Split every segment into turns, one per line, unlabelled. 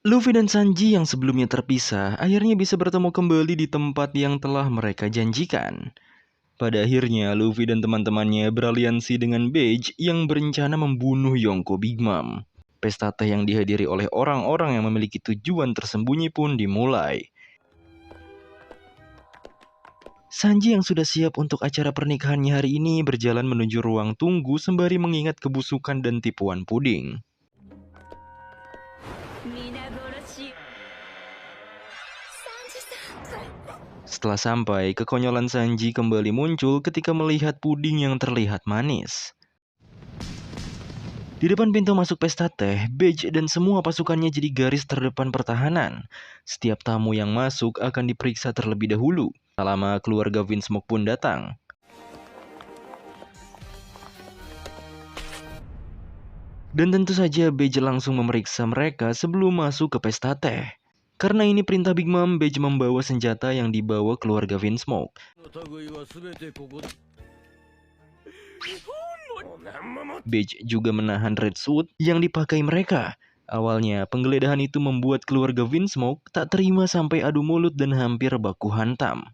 Luffy dan Sanji yang sebelumnya terpisah akhirnya bisa bertemu kembali di tempat yang telah mereka janjikan. Pada akhirnya, Luffy dan teman-temannya beraliansi dengan Bege yang berencana membunuh Yonko Big Mom. Pesta teh yang dihadiri oleh orang-orang yang memiliki tujuan tersembunyi pun dimulai. Sanji yang sudah siap untuk acara pernikahannya hari ini berjalan menuju ruang tunggu sembari mengingat kebusukan dan tipuan puding. Setelah sampai, kekonyolan Sanji kembali muncul ketika melihat puding yang terlihat manis. Di depan pintu masuk pesta teh, Bege dan semua pasukannya jadi garis terdepan pertahanan. Setiap tamu yang masuk akan diperiksa terlebih dahulu. Tak lama keluarga Vinsmoke pun datang. Dan tentu saja Bege langsung memeriksa mereka sebelum masuk ke pesta teh. Karena ini perintah Big Mom, Bege membawa senjata yang dibawa keluarga Vinsmoke. Bege juga menahan Red Sword yang dipakai mereka. Awalnya, penggeledahan itu membuat keluarga Vinsmoke tak terima sampai adu mulut dan hampir baku hantam.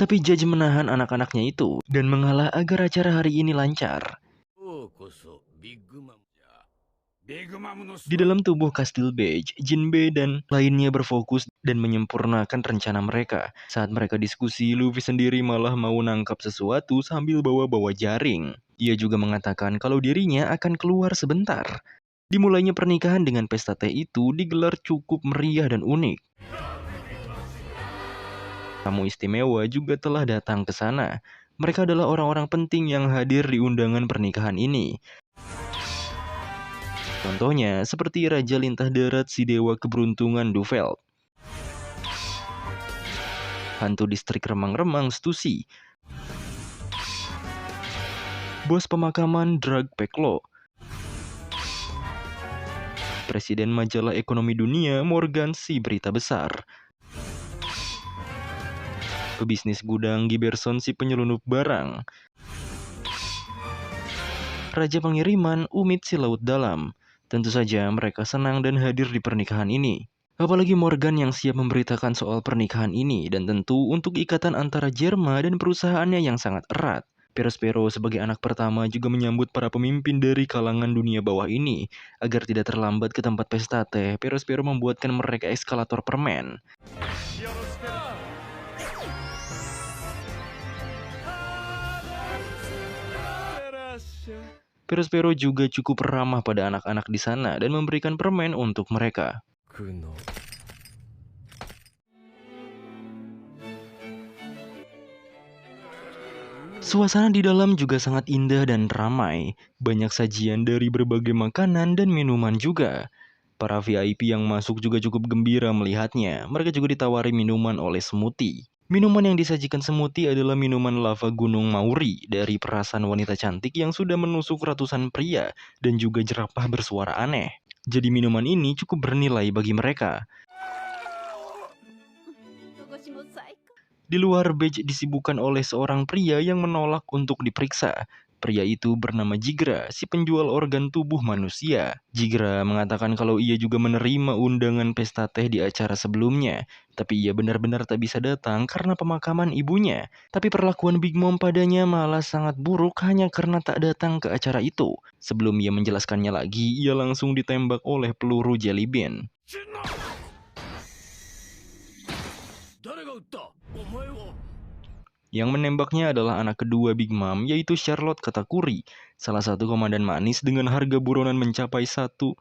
Tapi Judge menahan anak-anaknya itu dan mengalah agar acara hari ini lancar. Di dalam tubuh kastil Bege, Jinbe dan lainnya berfokus dan menyempurnakan rencana mereka. Saat mereka diskusi, Luffy sendiri malah mau nangkap sesuatu sambil bawa-bawa jaring. Ia juga mengatakan kalau dirinya akan keluar sebentar. Dimulainya pernikahan dengan pesta teh itu digelar cukup meriah dan unik. Tamu istimewa juga telah datang ke sana. Mereka adalah orang-orang penting yang hadir di undangan pernikahan ini. Contohnya, seperti Raja Lintah Darat si Dewa Keberuntungan Duveld, Hantu Distrik Remang-Remang Stussy, Bos Pemakaman Drag Peklo, Presiden Majalah Ekonomi Dunia Morgan si Berita Besar, Pebisnis Gudang Giberson si Penyelundup Barang, Raja Pengiriman Umit si Laut Dalam. Tentu saja mereka senang dan hadir di pernikahan ini. Apalagi Morgan yang siap memberitakan soal pernikahan ini dan tentu untuk ikatan antara Jerma dan perusahaannya yang sangat erat. Perospero sebagai anak pertama juga menyambut para pemimpin dari kalangan dunia bawah ini. Agar tidak terlambat ke tempat pesta teh, Perospero membuatkan mereka eskalator permen. Perospero juga cukup ramah pada anak-anak di sana dan memberikan permen untuk mereka. Suasana di dalam juga sangat indah dan ramai. Banyak sajian dari berbagai makanan dan minuman juga. Para VIP yang masuk juga cukup gembira melihatnya. Mereka juga ditawari minuman oleh Smoothie. Minuman yang disajikan Smoothie adalah minuman lava Gunung Mauri dari perasan wanita cantik yang sudah menusuk ratusan pria dan juga jerapah bersuara aneh. Jadi minuman ini cukup bernilai bagi mereka. Di luar Bege disibukkan oleh seorang pria yang menolak untuk diperiksa. Pria itu bernama Jigra, si penjual organ tubuh manusia. Jigra mengatakan kalau ia juga menerima undangan pesta teh di acara sebelumnya. Tapi ia benar-benar tak bisa datang karena pemakaman ibunya. Tapi perlakuan Big Mom padanya malah sangat buruk hanya karena tak datang ke acara itu. Sebelum ia menjelaskannya lagi, ia langsung ditembak oleh peluru Jelly Bean. Yang menembaknya adalah anak kedua Big Mom, yaitu Charlotte Katakuri, salah satu komandan manis dengan harga buronan mencapai 1,57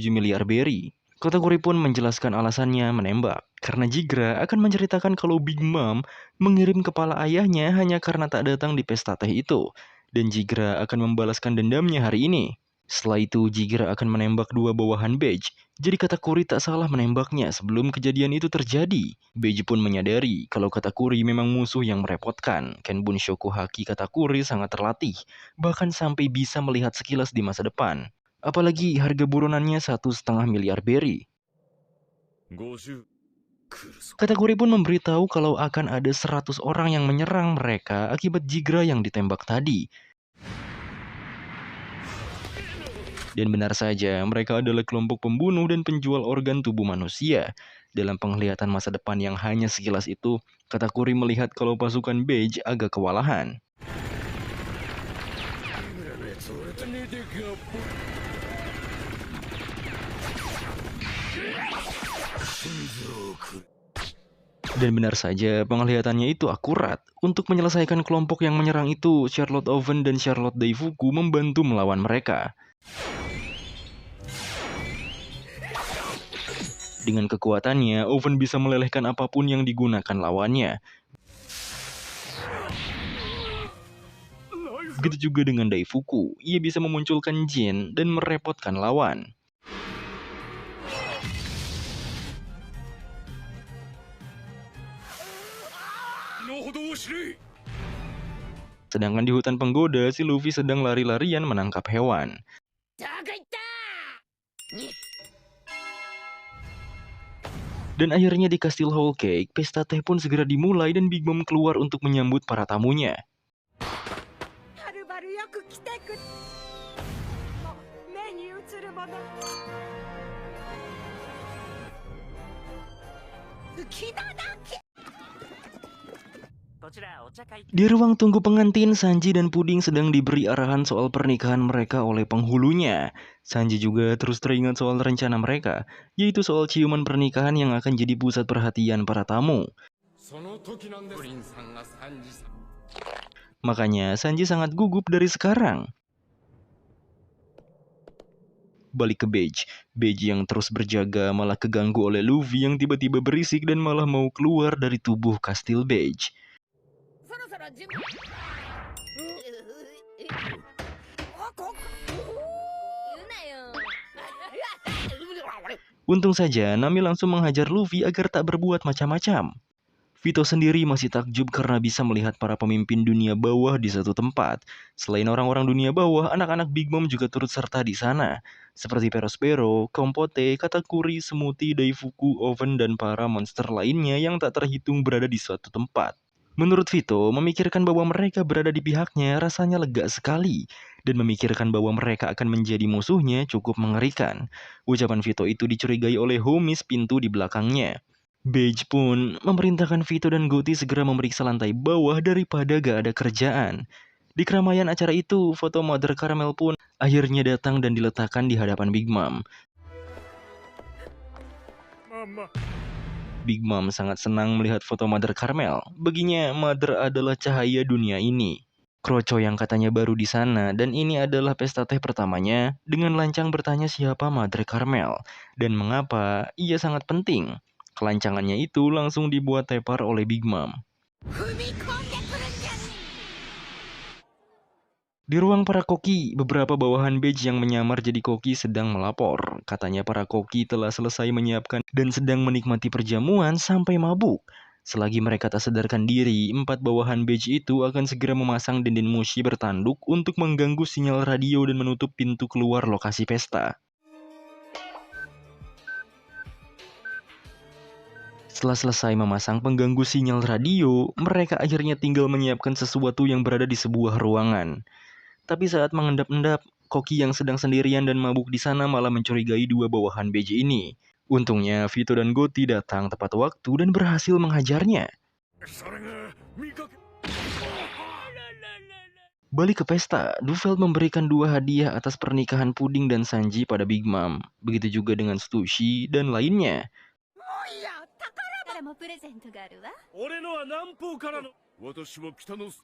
miliar berry. Katakuri pun menjelaskan alasannya menembak, karena Jigra akan menceritakan kalau Big Mom mengirim kepala ayahnya hanya karena tak datang di pesta teh itu, dan Jigra akan membalaskan dendamnya hari ini. Setelah itu, Jigra akan menembak dua bawahan Bege. Jadi Katakuri tak salah menembaknya sebelum kejadian itu terjadi. Bege pun menyadari kalau Katakuri memang musuh yang merepotkan. Ken Bunshoku Haki Katakuri sangat terlatih, bahkan sampai bisa melihat sekilas di masa depan. Apalagi harga buronannya 1,5 miliar berry. Katakuri pun memberitahu kalau akan ada 100 orang yang menyerang mereka akibat Jigra yang ditembak tadi. Dan benar saja, mereka adalah kelompok pembunuh dan penjual organ tubuh manusia. Dalam penglihatan masa depan yang hanya sekilas itu, Katakuri melihat kalau pasukan Beige agak kewalahan. Dan benar saja, penglihatannya itu akurat. Untuk menyelesaikan kelompok yang menyerang itu, Charlotte Oven dan Charlotte Daifuku membantu melawan mereka. Dengan kekuatannya, Oven bisa melelehkan apapun yang digunakan lawannya. Begitu juga dengan Daifuku, ia bisa memunculkan jin dan merepotkan lawan. Sedangkan di hutan penggoda, si Luffy sedang lari-larian menangkap hewan. Dan akhirnya di Kastil Whole Cake, pesta teh pun segera dimulai dan Big Mom keluar untuk menyambut para tamunya. Di ruang tunggu pengantin, Sanji dan Puding sedang diberi arahan soal pernikahan mereka oleh penghulunya. Sanji juga terus teringat soal rencana mereka, yaitu soal ciuman pernikahan yang akan jadi pusat perhatian para tamu. Makanya Sanji sangat gugup dari sekarang. Balik ke Beige. Beige yang terus berjaga malah keganggu oleh Luffy yang tiba-tiba berisik dan malah mau keluar dari tubuh Kastil Beige. Untung saja Nami langsung menghajar Luffy agar tak berbuat macam-macam. Vito sendiri masih takjub karena bisa melihat para pemimpin dunia bawah di satu tempat. Selain orang-orang dunia bawah, anak-anak Big Mom juga turut serta di sana. Seperti Perospero, Kompote, Katakuri, Smoothie, Daifuku, Oven, dan para monster lainnya yang tak terhitung berada di suatu tempat. Menurut Vito, memikirkan bahwa mereka berada di pihaknya rasanya lega sekali. Dan memikirkan bahwa mereka akan menjadi musuhnya cukup mengerikan. Ucapan Vito itu dicurigai oleh homies pintu di belakangnya. Beige pun memerintahkan Vito dan Gotti segera memeriksa lantai bawah daripada gak ada kerjaan. Di keramaian acara itu, foto Mother Caramel pun akhirnya datang dan diletakkan di hadapan Big Mom. Big Mom sangat senang melihat foto Mother Caramel. Baginya, Mother adalah cahaya dunia ini. Kroco yang katanya baru di sana dan ini adalah pesta teh pertamanya dengan lancang bertanya siapa Mother Caramel dan mengapa ia sangat penting. Kelancangannya itu langsung dibuat tepar oleh Big Mom. Di ruang para koki, beberapa bawahan Beige yang menyamar jadi koki sedang melapor. Katanya para koki telah selesai menyiapkan dan sedang menikmati perjamuan sampai mabuk. Selagi mereka tak sadarkan diri, 4 bawahan Beige itu akan segera memasang dinding mushi bertanduk untuk mengganggu sinyal radio dan menutup pintu keluar lokasi pesta. Setelah selesai memasang pengganggu sinyal radio, mereka akhirnya tinggal menyiapkan sesuatu yang berada di sebuah ruangan. Tapi saat mengendap-endap, koki yang sedang sendirian dan mabuk di sana malah mencurigai 2 bawahan Beige ini. Untungnya, Vito dan Gotti datang tepat waktu dan berhasil menghajarnya. Balik ke pesta, Duveld memberikan 2 hadiah atas pernikahan Puding dan Sanji pada Big Mom. Begitu juga dengan Stussy dan lainnya.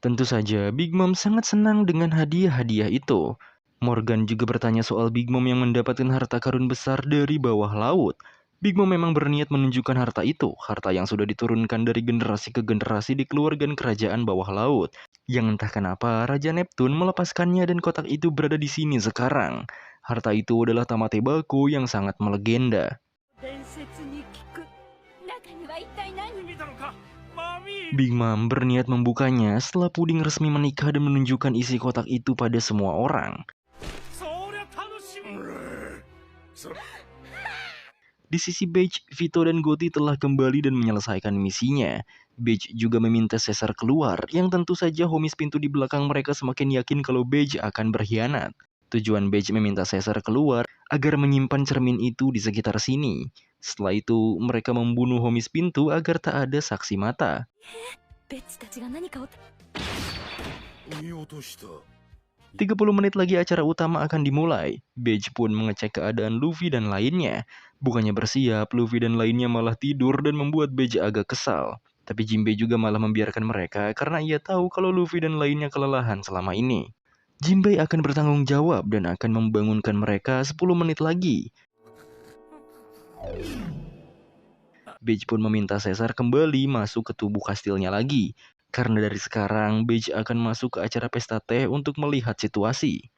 Tentu saja, Big Mom sangat senang dengan hadiah-hadiah itu. Morgan juga bertanya soal Big Mom yang mendapatkan harta karun besar dari bawah laut. Big Mom memang berniat menunjukkan harta itu, harta yang sudah diturunkan dari generasi ke generasi di keluarga kerajaan bawah laut. Yang entah kenapa Raja Neptune melepaskannya dan kotak itu berada di sini sekarang. Harta itu adalah Tamate Bako yang sangat melegenda. Big Mom berniat membukanya setelah Puding resmi menikah dan menunjukkan isi kotak itu pada semua orang. Di sisi Beige, Vito dan Gotti telah kembali dan menyelesaikan misinya. Beige juga meminta Caesar keluar, yang tentu saja homies pintu di belakang mereka semakin yakin kalau Beige akan berkhianat. Tujuan Beige meminta Caesar keluar agar menyimpan cermin itu di sekitar sini. Setelah itu, mereka membunuh homies pintu agar tak ada saksi mata. 30 menit lagi acara utama akan dimulai. Beige pun mengecek keadaan Luffy dan lainnya. Bukannya bersiap, Luffy dan lainnya malah tidur dan membuat Beige agak kesal. Tapi Jinbei juga malah membiarkan mereka karena ia tahu kalau Luffy dan lainnya kelelahan selama ini. Jinbei akan bertanggung jawab dan akan membangunkan mereka 10 menit lagi. Beige pun meminta Caesar kembali masuk ke tubuh kastilnya lagi. Karena dari sekarang, Beige akan masuk ke acara pesta teh untuk melihat situasi.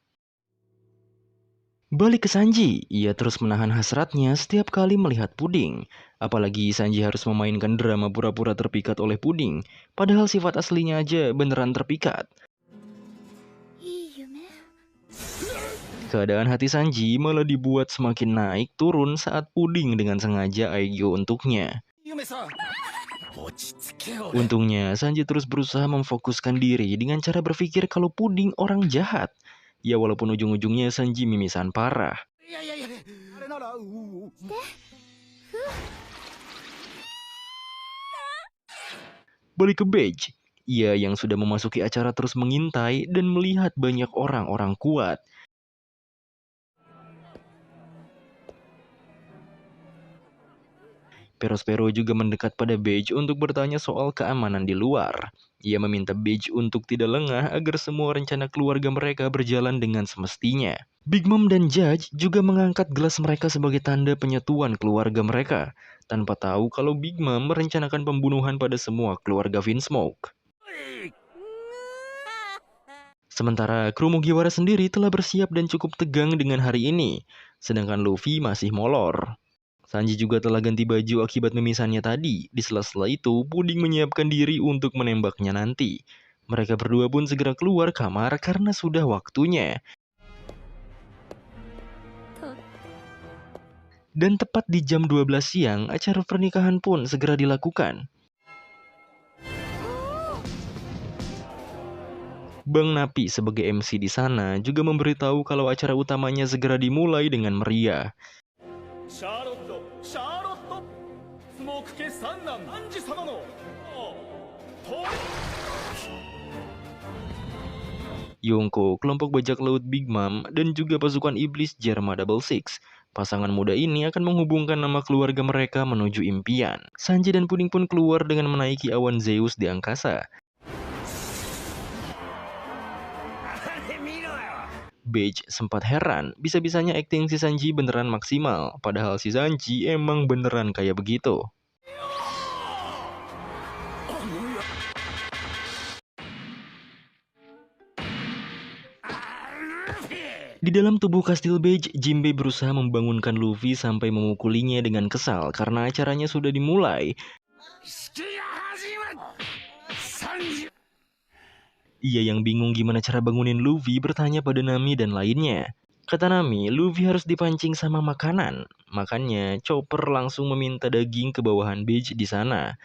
Balik ke Sanji, ia terus menahan hasratnya setiap kali melihat Puding. Apalagi Sanji harus memainkan drama pura-pura terpikat oleh Puding, padahal sifat aslinya aja beneran terpikat. Keadaan hati Sanji malah dibuat semakin naik turun saat Puding dengan sengaja Aegyo untuknya. Untungnya, Sanji terus berusaha memfokuskan diri dengan cara berpikir kalau Puding orang jahat. Ya walaupun ujung-ujungnya Sanji mimisan parah. Balik ke Beige, ia yang sudah memasuki acara terus mengintai dan melihat banyak orang-orang kuat. Perospero juga mendekat pada Beige untuk bertanya soal keamanan di luar. Ia meminta Beige untuk tidak lengah agar semua rencana keluarga mereka berjalan dengan semestinya. Big Mom dan Judge juga mengangkat gelas mereka sebagai tanda penyatuan keluarga mereka, tanpa tahu kalau Big Mom merencanakan pembunuhan pada semua keluarga Vinsmoke. Sementara kru Mugiwara sendiri telah bersiap dan cukup tegang dengan hari ini, sedangkan Luffy masih molor. Sanji juga telah ganti baju akibat mimisannya tadi. Di sela-sela itu, Puding menyiapkan diri untuk menembaknya nanti. Mereka berdua pun segera keluar kamar karena sudah waktunya. Dan tepat di jam 12 siang, acara pernikahan pun segera dilakukan. Bang Napi sebagai MC di sana juga memberitahu kalau acara utamanya segera dimulai dengan meriah. Yonko, kelompok bajak laut Big Mom, dan juga pasukan iblis Jerma Double Six. Pasangan muda ini akan menghubungkan nama keluarga mereka menuju impian. Sanji dan Puding pun keluar dengan menaiki awan Zeus di angkasa. Beige sempat heran, bisa-bisanya akting si Sanji beneran maksimal, padahal si Sanji emang beneran kayak begitu. Di dalam tubuh kastil Beige, Jinbei berusaha membangunkan Luffy sampai memukulinya dengan kesal karena acaranya sudah dimulai. Ia yang bingung gimana cara bangunin Luffy bertanya pada Nami dan lainnya. Kata Nami, Luffy harus dipancing sama makanan. Makanya, Chopper langsung meminta daging ke bawahan Beige di sana.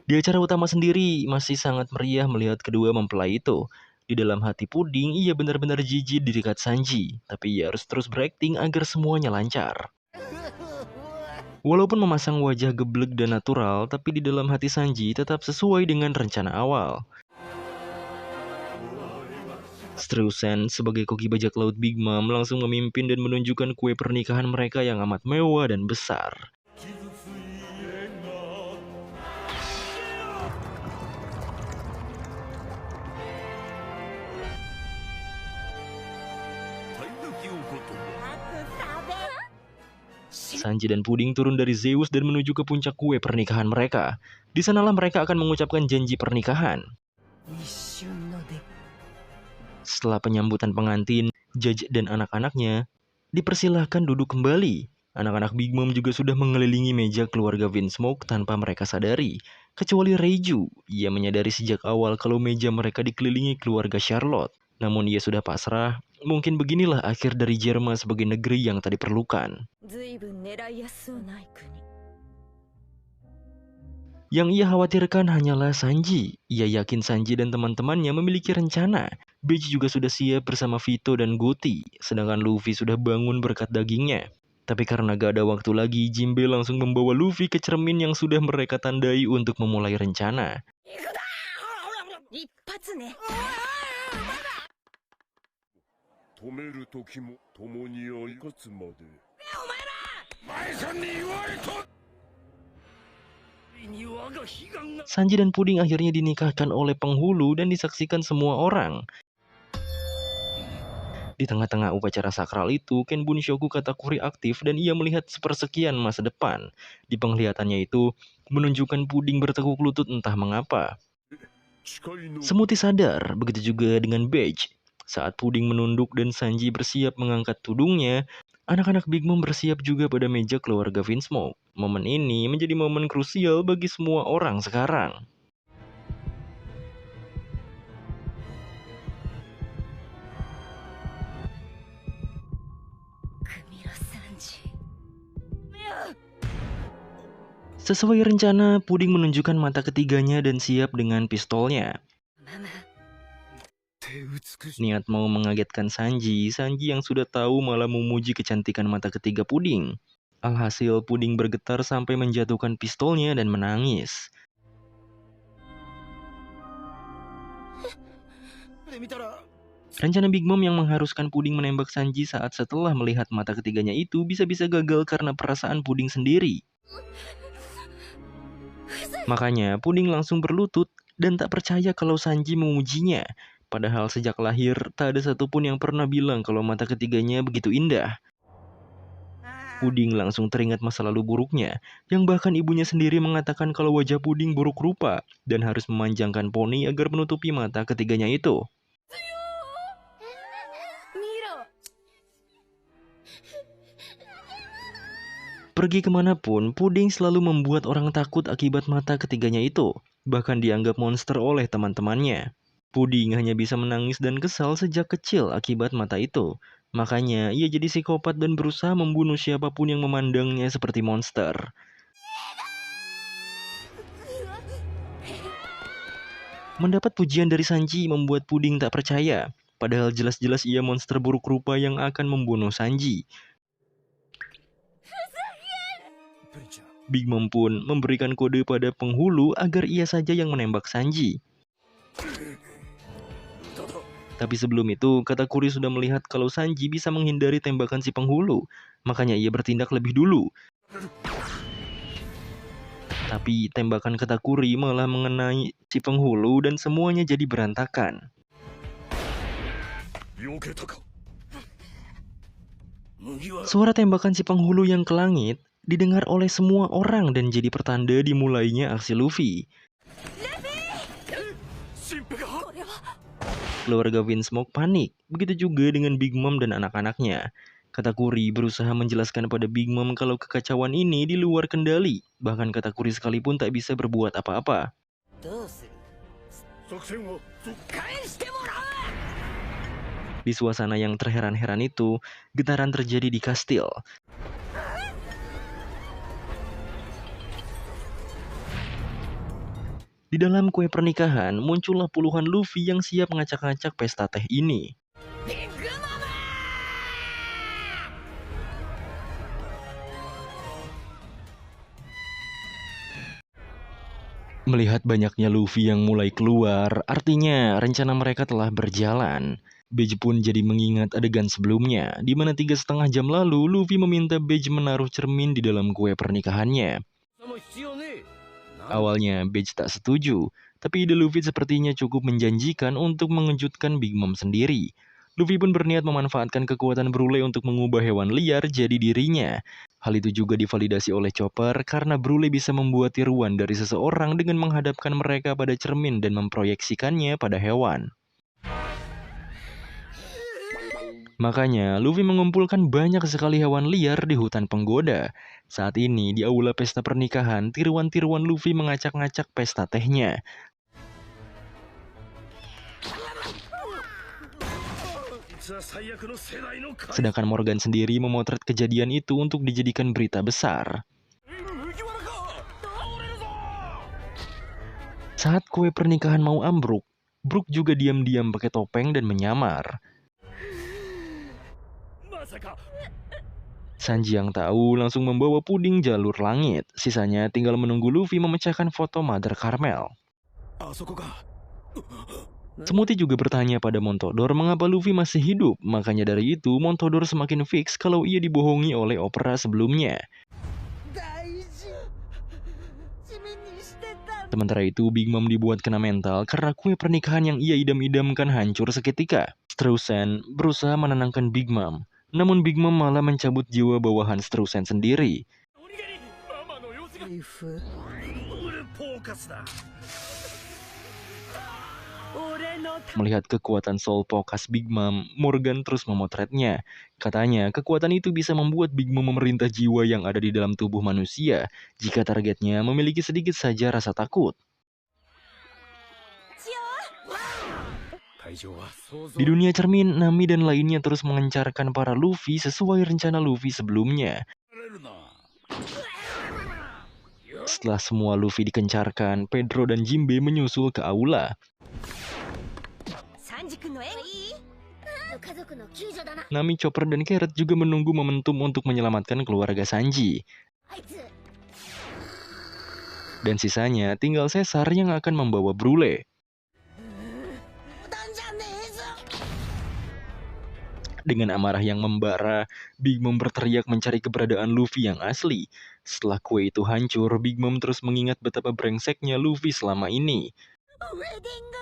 Di acara utama sendiri, masih sangat meriah melihat kedua mempelai itu. Di dalam hati Puding, ia benar-benar jijik di dekat Sanji. Tapi ia harus terus berakting agar semuanya lancar. Walaupun memasang wajah geblek dan natural, tapi di dalam hati Sanji tetap sesuai dengan rencana awal. Strausen sebagai koki bajak laut Big Mom langsung memimpin dan menunjukkan kue pernikahan mereka yang amat mewah dan besar. Sanji dan Puding turun dari Zeus dan menuju ke puncak kue pernikahan mereka. Di sanalah mereka akan mengucapkan janji pernikahan. Setelah penyambutan pengantin, Judge dan anak-anaknya dipersilahkan duduk kembali. Anak-anak Big Mom juga sudah mengelilingi meja keluarga Vinsmoke tanpa mereka sadari. Kecuali Reiju, ia menyadari sejak awal kalau meja mereka dikelilingi keluarga Charlotte. Namun ia sudah pasrah. Mungkin beginilah akhir dari Jerman sebagai negeri yang tak diperlukan.
ずいぶん狙いやすそうない国。
Yang ia khawatirkan hanyalah Sanji. Ia yakin Sanji dan teman-temannya memiliki rencana. Beige juga sudah siap bersama Vito dan Gotti, sedangkan Luffy sudah bangun berkat dagingnya. Tapi karena gak ada waktu lagi, Jinbe langsung membawa Luffy ke cermin yang sudah mereka tandai untuk memulai rencana.
一発ね。
止める時も共に挨拶まで。お前ら！前さんに言われと。
Sanji dan Puding akhirnya dinikahkan oleh penghulu dan disaksikan semua orang. Di tengah-tengah upacara sakral itu, Ken Bunshoku Katakuri aktif dan ia melihat sepersekian masa depan. Di penglihatannya itu, menunjukkan Puding bertekuk lutut entah mengapa. Smoothie sadar, begitu juga dengan Beige. Saat Puding menunduk dan Sanji bersiap mengangkat tudungnya, anak-anak Big Mom bersiap juga pada meja keluarga Vinsmoke. Momen ini menjadi momen krusial bagi semua orang sekarang. Sesuai rencana, Puding menunjukkan mata ketiganya dan siap dengan pistolnya. Niat mau mengagetkan Sanji yang sudah tahu malah memuji kecantikan mata ketiga Puding. Alhasil Puding bergetar sampai menjatuhkan pistolnya dan menangis. Rencana Big Mom yang mengharuskan Puding menembak Sanji saat setelah melihat mata ketiganya itu bisa-bisa gagal karena perasaan Puding sendiri. Makanya Puding langsung berlutut dan tak percaya kalau Sanji memujinya. Padahal sejak lahir tak ada satupun yang pernah bilang kalau mata ketiganya begitu indah. Puding langsung teringat masa lalu buruknya, yang bahkan ibunya sendiri mengatakan kalau wajah Puding buruk rupa dan harus memanjangkan poni agar menutupi mata ketiganya itu. Pergi kemanapun, Puding selalu membuat orang takut akibat mata ketiganya itu, bahkan dianggap monster oleh teman-temannya. Puding hanya bisa menangis dan kesal sejak kecil akibat mata itu. Makanya ia jadi psikopat dan berusaha membunuh siapapun yang memandangnya seperti monster. Mendapat pujian dari Sanji membuat Puding tak percaya, padahal jelas-jelas ia monster buruk rupa yang akan membunuh Sanji. Big Mom pun memberikan kode pada penghulu agar ia saja yang menembak Sanji. Tapi sebelum itu, Katakuri sudah melihat kalau Sanji bisa menghindari tembakan si penghulu, makanya ia bertindak lebih dulu. Tapi tembakan Katakuri malah mengenai si penghulu dan semuanya jadi berantakan. Suara tembakan si penghulu yang ke langit didengar oleh semua orang dan jadi pertanda dimulainya aksi Luffy. Keluarga Vinsmoke panik, begitu juga dengan Big Mom dan anak-anaknya. Katakuri berusaha menjelaskan pada Big Mom kalau kekacauan ini di luar kendali, bahkan Katakuri sekalipun tak bisa berbuat apa-apa. Di suasana yang terheran-heran itu, getaran terjadi di kastil. Di dalam kue pernikahan, muncullah puluhan Luffy yang siap ngacak-ngacak pesta teh ini. Melihat banyaknya Luffy yang mulai keluar, artinya rencana mereka telah berjalan. Beige pun jadi mengingat adegan sebelumnya, di mana 3,5 jam lalu Luffy meminta Beige menaruh cermin di dalam kue pernikahannya. Awalnya Beige tak setuju, tapi ide Luffy sepertinya cukup menjanjikan untuk mengejutkan Big Mom sendiri. Luffy pun berniat memanfaatkan kekuatan Brule untuk mengubah hewan liar jadi dirinya. Hal itu juga divalidasi oleh Chopper karena Brule bisa membuat tiruan dari seseorang dengan menghadapkan mereka pada cermin dan memproyeksikannya pada hewan. Makanya, Luffy mengumpulkan banyak sekali hewan liar di hutan penggoda. Saat ini, di aula pesta pernikahan, tiruan-tiruan Luffy mengacak-ngacak pesta tehnya.
は最悪の世代の怪
Sedangkan Morgan sendiri memotret kejadian itu untuk dijadikan berita besar.
麦わらか倒れるぞ
Saat kue pernikahan mau ambruk, Brook juga diam-diam pakai topeng dan menyamar.
まさか
Sanji yang tahu langsung membawa puding jalur langit. Sisanya tinggal menunggu Luffy memecahkan foto Mother Carmel.
あそこか
Smoothie juga bertanya pada Montodor mengapa Luffy masih hidup. Makanya dari itu, Montodor semakin fix kalau ia dibohongi oleh opera sebelumnya.
大事地味にしてた
Sementara itu, Big Mom dibuat kena mental karena kue pernikahan yang ia idam-idamkan hancur seketika. Strausen berusaha menenangkan Big Mom. Namun Big Mom malah mencabut jiwa bawahan Strausen sendiri.
おにぎりママの様子が
リフ
俺フォーカスだ
俺の
Melihat kekuatan Soul Pokas Big Mom, Morgan terus memotretnya. Katanya, kekuatan itu bisa membuat Big Mom memerintah jiwa yang ada di dalam tubuh manusia jika targetnya memiliki sedikit saja rasa takut.
会場は想像
Di dunia cermin, Nami dan lainnya terus mengencarkan para Luffy sesuai rencana Luffy sebelumnya.
られるな
Setelah semua Luffy dikencarkan, Pedro dan Jinbe menyusul ke aula.
サンジ君の演技
家族の救助だな。
Nami, Chopper, dan Carrot juga menunggu momentum untuk menyelamatkan keluarga Sanji.
あいつ
Dan sisanya tinggal Caesar yang akan membawa Brule.
なんじゃねえぞ
Dengan amarah yang membara, Big Mom berteriak mencari keberadaan Luffy yang asli. Setelah kue itu hancur, Big Mom terus mengingat betapa brengseknya Luffy selama ini.
ウェディング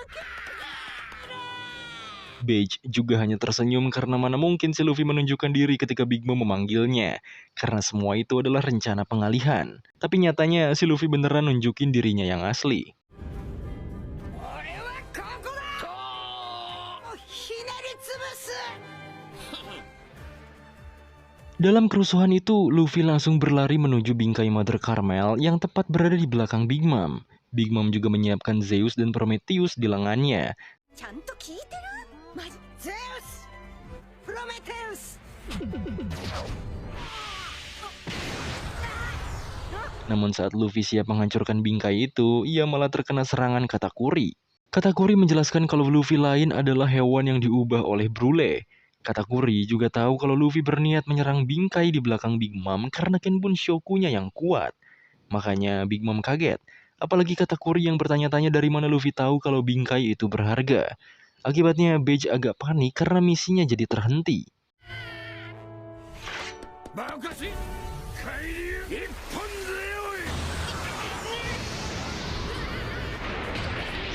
Beige juga hanya tersenyum karena mana mungkin si Luffy menunjukkan diri ketika Big Mom memanggilnya. Karena semua itu adalah rencana pengalihan. Tapi nyatanya si Luffy beneran nunjukin dirinya yang asli.
俺はここだひねりつぶす
Dalam kerusuhan itu, Luffy langsung berlari menuju bingkai Mother Carmel yang tepat berada di belakang Big Mom. Big Mom juga menyiapkan Zeus dan Prometheus di lengannya.
ちゃんと聞いてるマジゼウスプロメテウス
Namun saat Luffy siap menghancurkan bingkai itu, ia malah terkena serangan Katakuri. Katakuri menjelaskan kalau Luffy lain adalah hewan yang diubah oleh Brule. Katakuri juga tahu kalau Luffy berniat menyerang bingkai di belakang Big Mom karena Kenbun Shoku-nya yang kuat. Makanya Big Mom kaget. Apalagi Katakuri yang bertanya-tanya dari mana Luffy tahu kalau bingkai itu berharga. Akibatnya Beige agak panik karena misinya jadi terhenti.
バカし海流一本背負い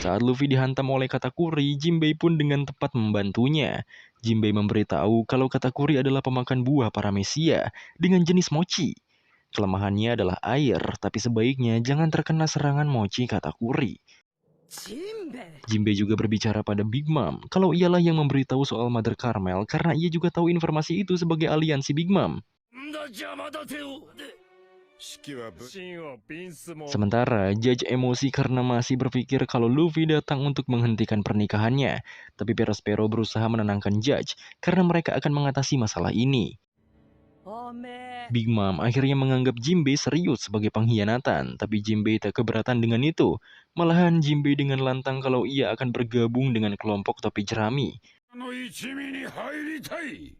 Saat Luffy dihantam oleh Katakuri, Jinbei pun dengan tepat membantunya. Jinbei memberitahu kalau Katakuri adalah pemakan buah paramecia dengan jenis mochi. Kelemahannya adalah air, tapi sebaiknya jangan terkena serangan mochi Katakuri.
ジンベエ
Jinbei juga berbicara pada Big Mom kalau ialah yang memberitahu soal Mother Carmel karena ia juga tahu informasi itu sebagai aliansi Big Mom.
んだ邪魔立てをで式は真をビンスも
Sementara Judge emosi karena masih berpikir kalau Luffy datang untuk menghentikan pernikahannya. Tapi Perospero berusaha menenangkan Judge karena mereka akan mengatasi masalah ini.
おめえ
Big Mom akhirnya menganggap Jinbei serius sebagai pengkhianatan, tapi Jinbei tak keberatan dengan itu. Malahan Jinbei dengan lantang kalau ia akan bergabung dengan kelompok topi jerami.
あの一味に入りたい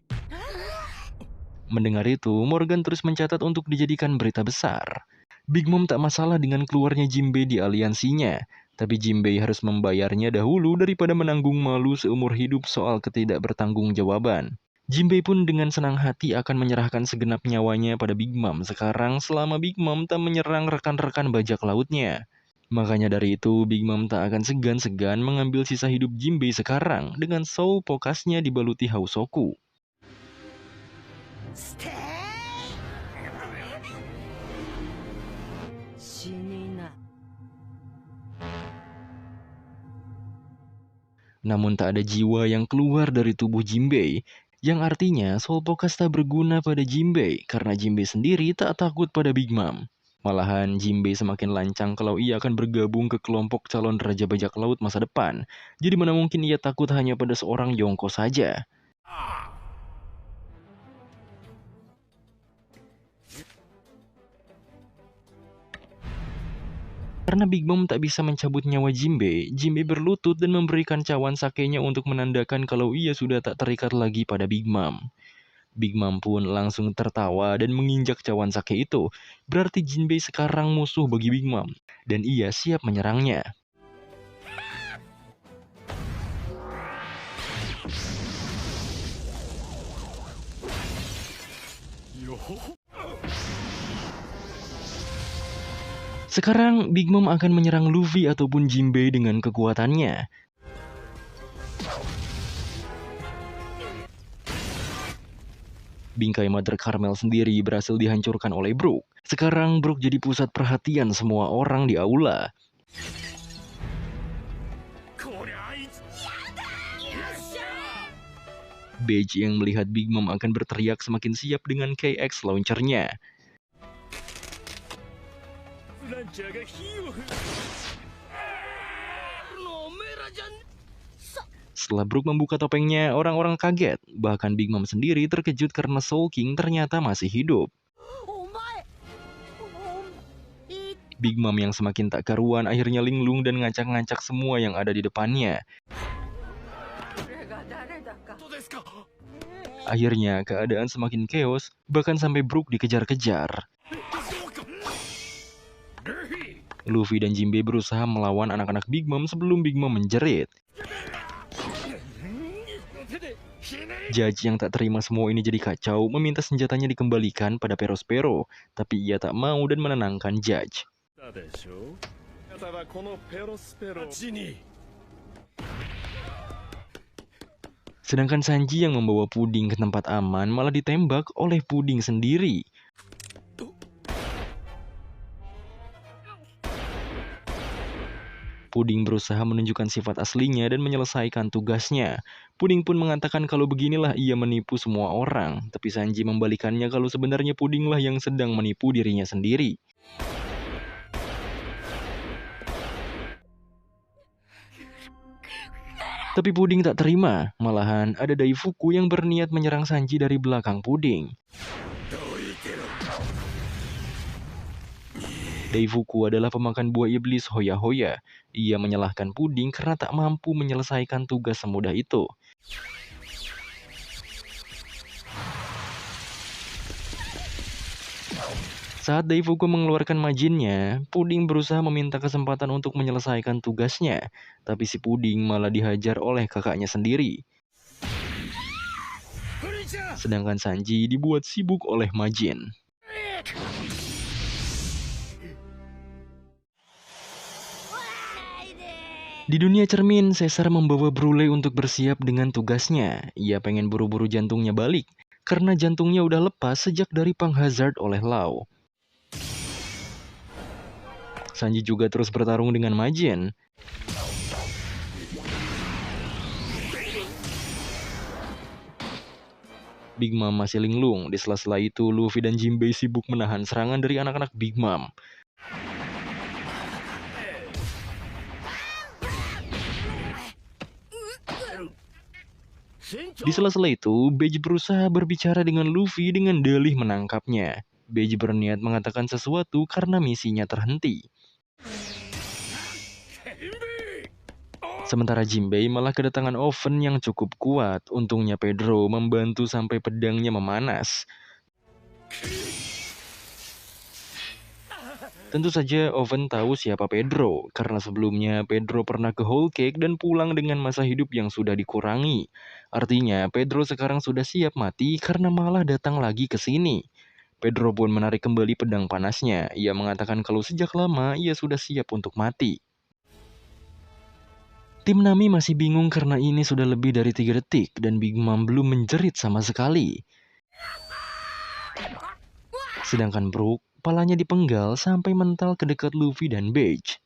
Mendengar itu, Morgan terus mencatat untuk dijadikan berita besar. Big Mom tak masalah dengan keluarnya Jinbei di aliansinya, tapi Jinbei harus membayarnya dahulu daripada menanggung malu seumur hidup soal ketidakbertanggungjawaban. Jinbei pun dengan senang hati akan menyerahkan segenap nyawanya pada Big Mom sekarang selama Big Mom tak menyerang rekan-rekan bajak lautnya. Makanya dari itu, Big Mom tak akan segan-segan mengambil sisa hidup Jinbei sekarang dengan Soul Pokasnya dibaluti Hausoku.
ステー死にな
Namun tak ada jiwa yang keluar dari tubuh Jinbei, yang artinya Soul Pokas tak berguna pada Jinbei karena Jinbei sendiri tak takut pada Big Mom. Malahan Jinbei semakin lancang kalau ia akan bergabung ke kelompok calon Raja Bajak Laut masa depan. Jadi mana mungkin ia takut hanya pada seorang Yonko saja. Karena Big Mom tak bisa mencabut nyawa Jinbei, Jinbei berlutut dan memberikan cawan sakenya untuk menandakan kalau ia sudah tak terikat lagi pada Big Mom. Big Mom pun langsung tertawa dan menginjak cawan sake itu. Berarti Jinbei sekarang musuh bagi Big Mom, dan ia siap menyerangnya. Sekarang Big Mom akan menyerang Luffy ataupun Jinbei dengan kekuatannya. Bingkai Mother Carmel sendiri berhasil dihancurkan oleh Brook. Sekarang Brook jadi pusat perhatian semua orang di aula. Beige yang melihat Big Mom akan berteriak semakin siap dengan KX launchernya. Setelah Brook membuka topengnya, orang-orang kaget. Bahkan Big Mom sendiri terkejut karena Soul King ternyata masih hidup. Big Mom yang semakin tak karuan akhirnya linglung dan ngacak-ngacak semua yang ada di depannya. Akhirnya keadaan semakin chaos, bahkan sampai Brook dikejar-kejar. Luffy dan Jinbei berusaha melawan anak-anak Big Mom sebelum Big Mom menjerit. Judge yang tak terima semua ini jadi kacau, meminta senjatanya dikembalikan pada Perospero, tapi ia tak mau dan menenangkan Judge. Sedangkan Sanji yang membawa Puding ke tempat aman malah ditembak oleh Puding sendiri. Puding berusaha menunjukkan sifat aslinya dan menyelesaikan tugasnya. Puding pun mengatakan kalau beginilah ia menipu semua orang, tapi Sanji membalikannya kalau sebenarnya Pudinglah yang sedang menipu dirinya sendiri. Tapi Puding tak terima, malahan ada Daifuku yang berniat menyerang Sanji dari belakang Puding. Daifuku adalah pemakan buah iblis Hoya-Hoya. Ia menyalahkan Puding karena tak mampu menyelesaikan tugas semudah itu. Saat Daifuku mengeluarkan majinnya, Puding berusaha meminta kesempatan untuk menyelesaikan tugasnya. Tapi si Puding malah dihajar oleh kakaknya sendiri. Sedangkan Sanji dibuat sibuk oleh majin. Di dunia cermin, Caesar membawa Brule untuk bersiap dengan tugasnya. Ia pengen buru-buru jantungnya balik, karena jantungnya udah lepas sejak dari Panghazard oleh Lau. Sanji juga terus bertarung dengan Majin. Big Mom masih linglung. Di sela-sela itu, Luffy dan Jinbei sibuk menahan serangan dari anak-anak Big Mom. Di sela-sela itu, Beige berusaha berbicara dengan Luffy dengan dalih menangkapnya. Beige berniat mengatakan sesuatu karena misinya terhenti. Sementara Jinbei malah kedatangan oven yang cukup kuat. Untungnya Pedro membantu sampai pedangnya memanas. Tentu saja Oven tahu siapa Pedro, karena sebelumnya Pedro pernah ke Whole Cake dan pulang dengan masa hidup yang sudah dikurangi. Artinya Pedro sekarang sudah siap mati karena malah datang lagi ke sini. Pedro pun menarik kembali pedang panasnya. Ia mengatakan kalau sejak lama ia sudah siap untuk mati. Tim Nami masih bingung karena ini sudah lebih dari 3 detik dan Big Mom belum menjerit sama sekali. Sedangkan Brook, kepalanya dipenggal sampai mental ke dekat Luffy dan Beige.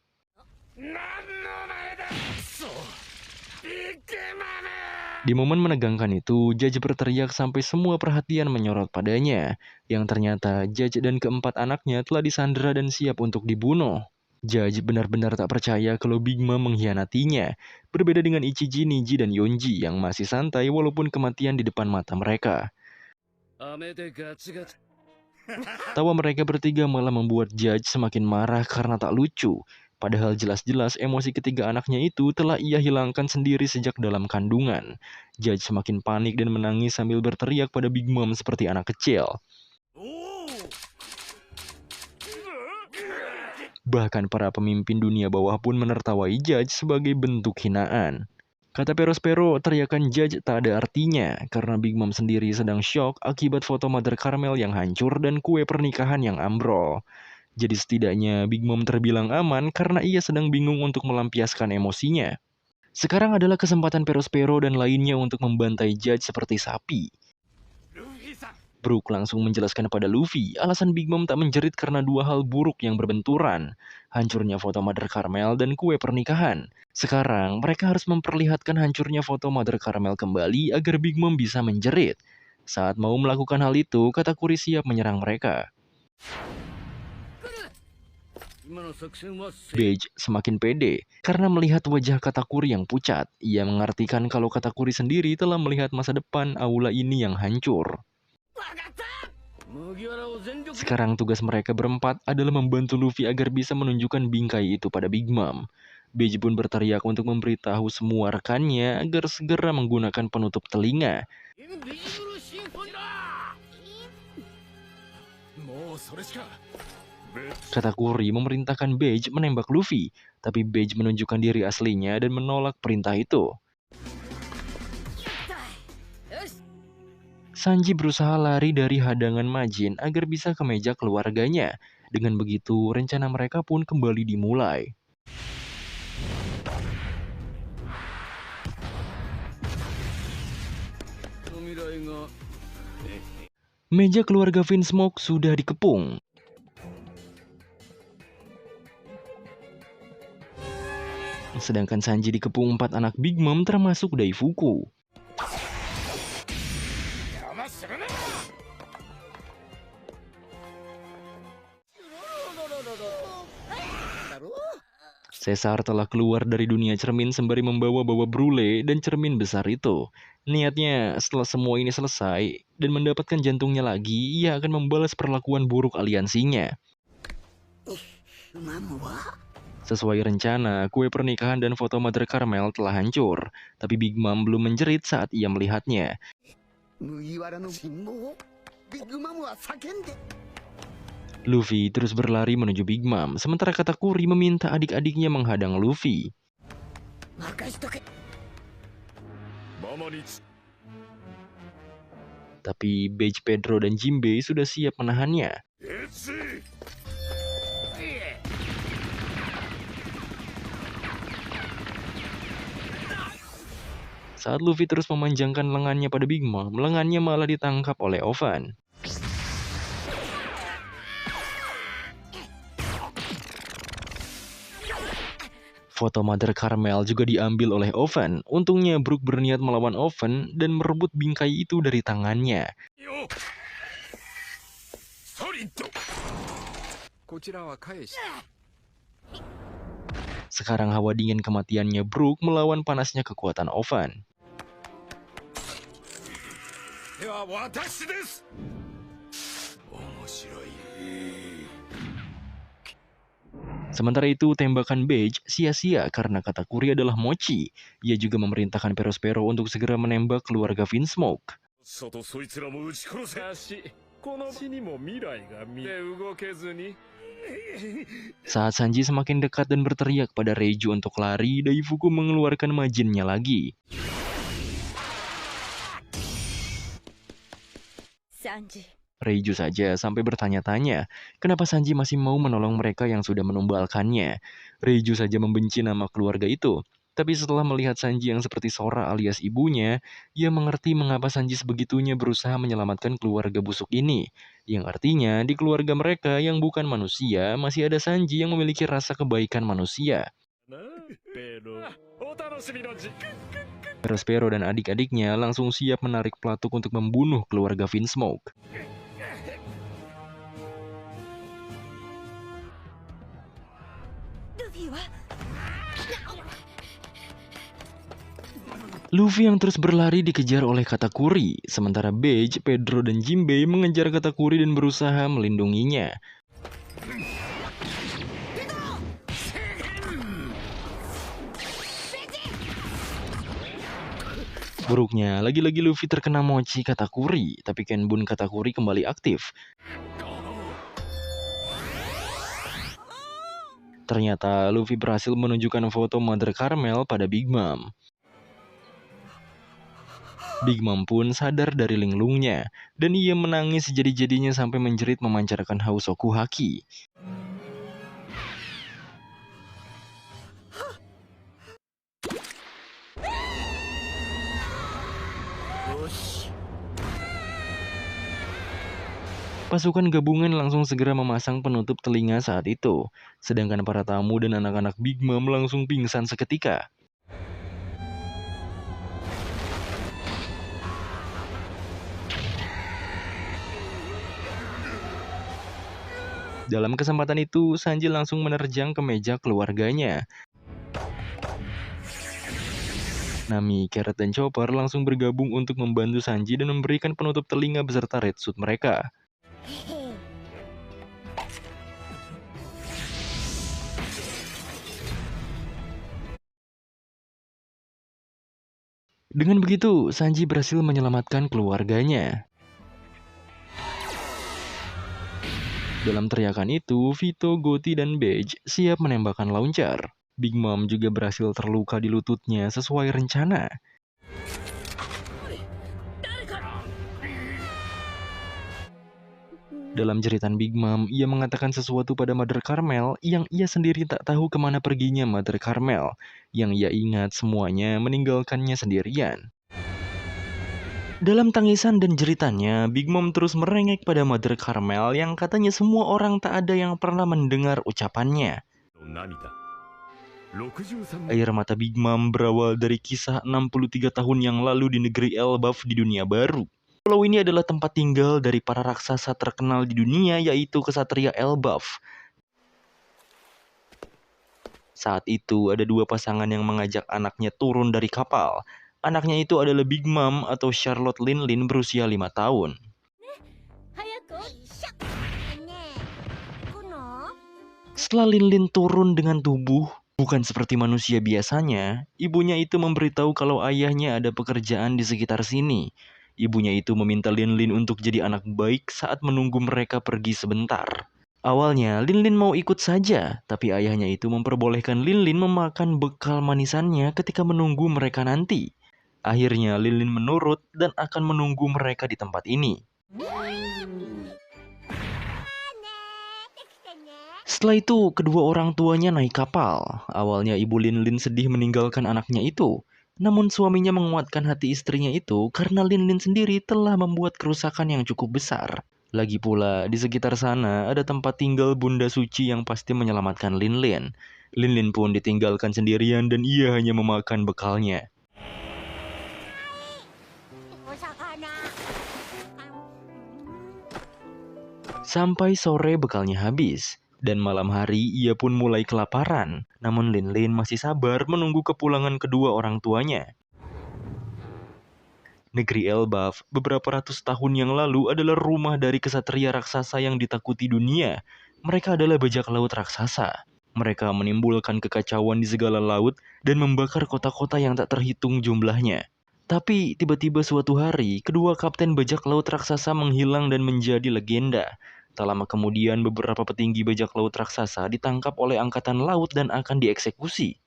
Di momen menegangkan itu, Judge berteriak sampai semua perhatian menyorot padanya. Yang ternyata Judge dan keempat anaknya telah disandera dan siap untuk dibunuh. Judge benar-benar tak percaya kalau Big Mom mengkhianatinya. Berbeda dengan Ichiji, Niji, dan Yonji yang masih santai walaupun kematian di depan mata mereka.
雨でガチガチ
Tawa mereka bertiga malah membuat Judge semakin marah karena tak lucu. Padahal jelas-jelas emosi ketiga anaknya itu telah ia hilangkan sendiri sejak dalam kandungan. Judge semakin panik dan menangis sambil berteriak pada Big Mom seperti anak kecil. Bahkan para pemimpin dunia bawah pun menertawai Judge sebagai bentuk hinaan. Kata Perospero, teriakan Judge tak ada artinya karena Big Mom sendiri sedang syok akibat foto Mother Carmel yang hancur dan kue pernikahan yang ambrol. Jadi setidaknya Big Mom terbilang aman karena ia sedang bingung untuk melampiaskan emosinya. Sekarang adalah kesempatan Perospero dan lainnya untuk membantai Judge seperti sapi. Brook langsung menjelaskan pada Luffy, alasan Big Mom tak menjerit karena dua hal buruk yang berbenturan. Hancurnya foto Mother Carmel dan kue pernikahan. Sekarang, mereka harus memperlihatkan hancurnya foto Mother Carmel kembali agar Big Mom bisa menjerit. Saat mau melakukan hal itu, Katakuri siap menyerang mereka. Beige semakin pede karena melihat wajah Katakuri yang pucat. Ia mengartikan kalau Katakuri sendiri telah melihat masa depan aula ini yang hancur. Sekarang tugas mereka berempat adalah membantu Luffy agar bisa menunjukkan bingkai itu pada Big Mom. Beige pun berteriak untuk memberitahu semua rekannya agar segera menggunakan penutup telinga. Katakuri memerintahkan Beige menembak Luffy, tapi Beige menunjukkan diri aslinya dan menolak perintah itu. Sanji berusaha lari dari hadangan Majin agar bisa ke meja keluarganya. Dengan begitu, rencana mereka pun kembali dimulai. Meja keluarga Vinsmoke sudah dikepung. Sedangkan Sanji dikepung 4 anak Big Mom termasuk Daifuku. Caesar telah keluar dari dunia cermin sembari membawa-bawa brule dan cermin besar itu. Niatnya, setelah semua ini selesai dan mendapatkan jantungnya lagi, ia akan membalas perlakuan buruk aliansinya. Sesuai rencana, kue pernikahan dan foto Mother Carmel telah hancur, tapi Big Mom belum menjerit saat ia melihatnya. Luffy terus berlari menuju Big Mom, sementara Katakuri meminta adik-adiknya menghadang Luffy. Tapi Beige, Pedro, dan Jinbei sudah siap menahannya. Saat Luffy terus memanjangkan lengannya pada Big Mom, lengannya malah ditangkap oleh Ovan. Foto Mother Carmel juga diambil oleh Oven. Untungnya Brook berniat melawan Oven dan merebut bingkai itu dari tangannya. Sekarang hawa dingin kematiannya Brook melawan panasnya kekuatan Oven. Sementara itu, tembakan Beige sia-sia karena Katakuri adalah Mochi. Ia juga memerintahkan Perospero untuk segera menembak keluarga Vinsmoke. Saat Sanji semakin dekat dan berteriak pada Reiju untuk lari, Daifuku mengeluarkan Majinnya lagi. Reiju saja sampai bertanya-tanya, kenapa Sanji masih mau menolong mereka yang sudah menumbalkannya. Reiju saja membenci nama keluarga itu. Tapi setelah melihat Sanji yang seperti Sora alias ibunya, ia mengerti mengapa Sanji sebegitunya berusaha menyelamatkan keluarga busuk ini. Yang artinya, di keluarga mereka yang bukan manusia, masih ada Sanji yang memiliki rasa kebaikan manusia. Perospero dan adik-adiknya langsung siap menarik pelatuk untuk membunuh keluarga Vinsmoke.
フィは
Luffy yang terus berlari dikejar oleh Katakuri, sementara Beige, Pedro, dan Jinbei mengejar Katakuri dan berusaha melindunginya. Buruknya, lagi-lagi Luffy terkena mochi Katakuri, tapi Kenbun Katakuri kembali aktif. Ternyata Luffy berhasil menunjukkan foto Mother Caramel pada Big Mom. Big Mom pun sadar dari linglungnya, dan ia menangis jadi-jadinya sampai menjerit memancarkan haus Okuhaki. Pasukan gabungan langsung segera memasang penutup telinga saat itu, sedangkan para tamu dan anak-anak Big Mom langsung pingsan seketika. Dalam kesempatan itu, Sanji langsung menerjang ke meja keluarganya. Nami, Carrot, dan Chopper langsung bergabung untuk membantu Sanji dan memberikan penutup telinga beserta red suit mereka. Dengan begitu, Sanji berhasil menyelamatkan keluarganya. Dalam teriakan itu, Vito, Gotti, dan Beige siap menembakkan launcher. Big Mom juga berhasil terluka di lututnya sesuai rencana. Dalam jeritan Big Mom, ia mengatakan sesuatu pada Mother Caramel yang ia sendiri tak tahu kemana perginya Mother Caramel. Yang ia ingat semuanya meninggalkannya sendirian. Dalam tangisan dan jeritannya, Big Mom terus merengek pada Mother Caramel yang katanya semua orang tak ada yang pernah mendengar ucapannya. Air mata Big Mom berawal dari kisah 63 tahun yang lalu di negeri Elbaf di dunia baru. Pulau ini adalah tempat tinggal dari para raksasa terkenal di dunia, yaitu kesatria Elbaf. Saat itu ada dua pasangan yang mengajak anaknya turun dari kapal. Anaknya itu adalah Big Mom atau Charlotte Linlin berusia 5 tahun. Setelah Linlin turun dengan tubuh bukan seperti manusia biasanya, ibunya itu memberitahu kalau ayahnya ada pekerjaan di sekitar sini. Ibunya itu meminta Linlin untuk jadi anak baik saat menunggu mereka pergi sebentar. Awalnya Linlin mau ikut saja, tapi ayahnya itu memperbolehkan Linlin memakan bekal manisannya ketika menunggu mereka nanti. Akhirnya Linlin menurut dan akan menunggu mereka di tempat ini. Setelah itu, kedua orang tuanya naik kapal. Awalnya ibu Linlin sedih meninggalkan anaknya itu. Namun suaminya menguatkan hati istrinya itu karena Linlin sendiri telah membuat kerusakan yang cukup besar. Lagi pula, di sekitar sana ada tempat tinggal Bunda Suci yang pasti menyelamatkan Linlin. Linlin pun ditinggalkan sendirian dan ia hanya memakan bekalnya. Sampai sore bekalnya habis, dan malam hari ia pun mulai kelaparan. Namun Linlin masih sabar menunggu kepulangan kedua orang tuanya. Negeri Elbaf beberapa ratus tahun yang lalu adalah rumah dari kesatria raksasa yang ditakuti dunia. Mereka adalah bajak laut raksasa. Mereka menimbulkan kekacauan di segala laut dan membakar kota-kota yang tak terhitung jumlahnya. Tapi tiba-tiba suatu hari, kedua kapten bajak laut raksasa menghilang dan menjadi legenda. Tak lama kemudian beberapa petinggi bajak laut raksasa ditangkap oleh angkatan laut dan akan dieksekusi.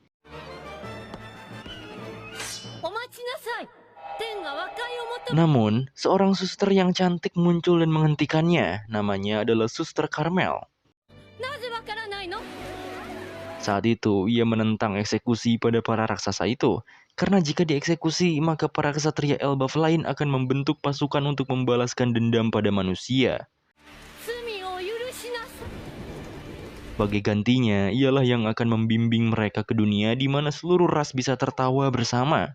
Namun, seorang suster yang cantik muncul dan menghentikannya. Namanya adalah Suster Carmel. Saat itu, ia menentang eksekusi pada para raksasa itu. Karena jika dieksekusi, maka para kesatria Elbaf lain akan membentuk pasukan untuk membalaskan dendam pada manusia. Sebagai gantinya, ialah yang akan membimbing mereka ke dunia di mana seluruh ras bisa tertawa bersama.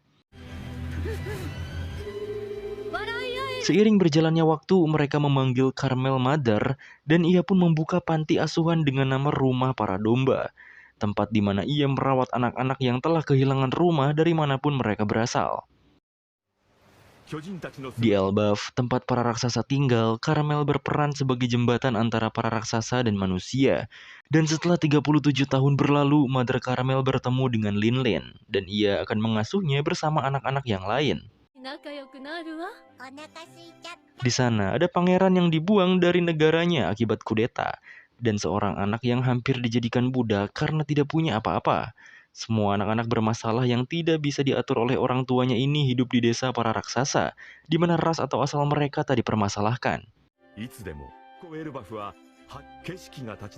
Seiring berjalannya waktu, mereka memanggil Carmel Mother, dan ia pun membuka panti asuhan dengan nama Rumah Para Domba. tempat di mana ia merawat anak-anak yang telah kehilangan rumah dari manapun mereka berasal. Di Elbaf, tempat para raksasa tinggal, Caramel berperan sebagai jembatan antara para raksasa dan manusia. Dan setelah 37 tahun berlalu, Mother Caramel bertemu dengan Linlin, dan ia akan mengasuhnya bersama anak-anak yang lain.
仲良くなるわ。お腹すいちゃった。
Di sana ada pangeran yang dibuang dari negaranya akibat kudeta, dan seorang anak yang hampir dijadikan budak karena tidak punya apa-apa. Semua anak-anak bermasalah yang tidak bisa diatur oleh orang tuanya ini hidup di desa para raksasa, di mana ras atau asal mereka tak dipermasalahkan.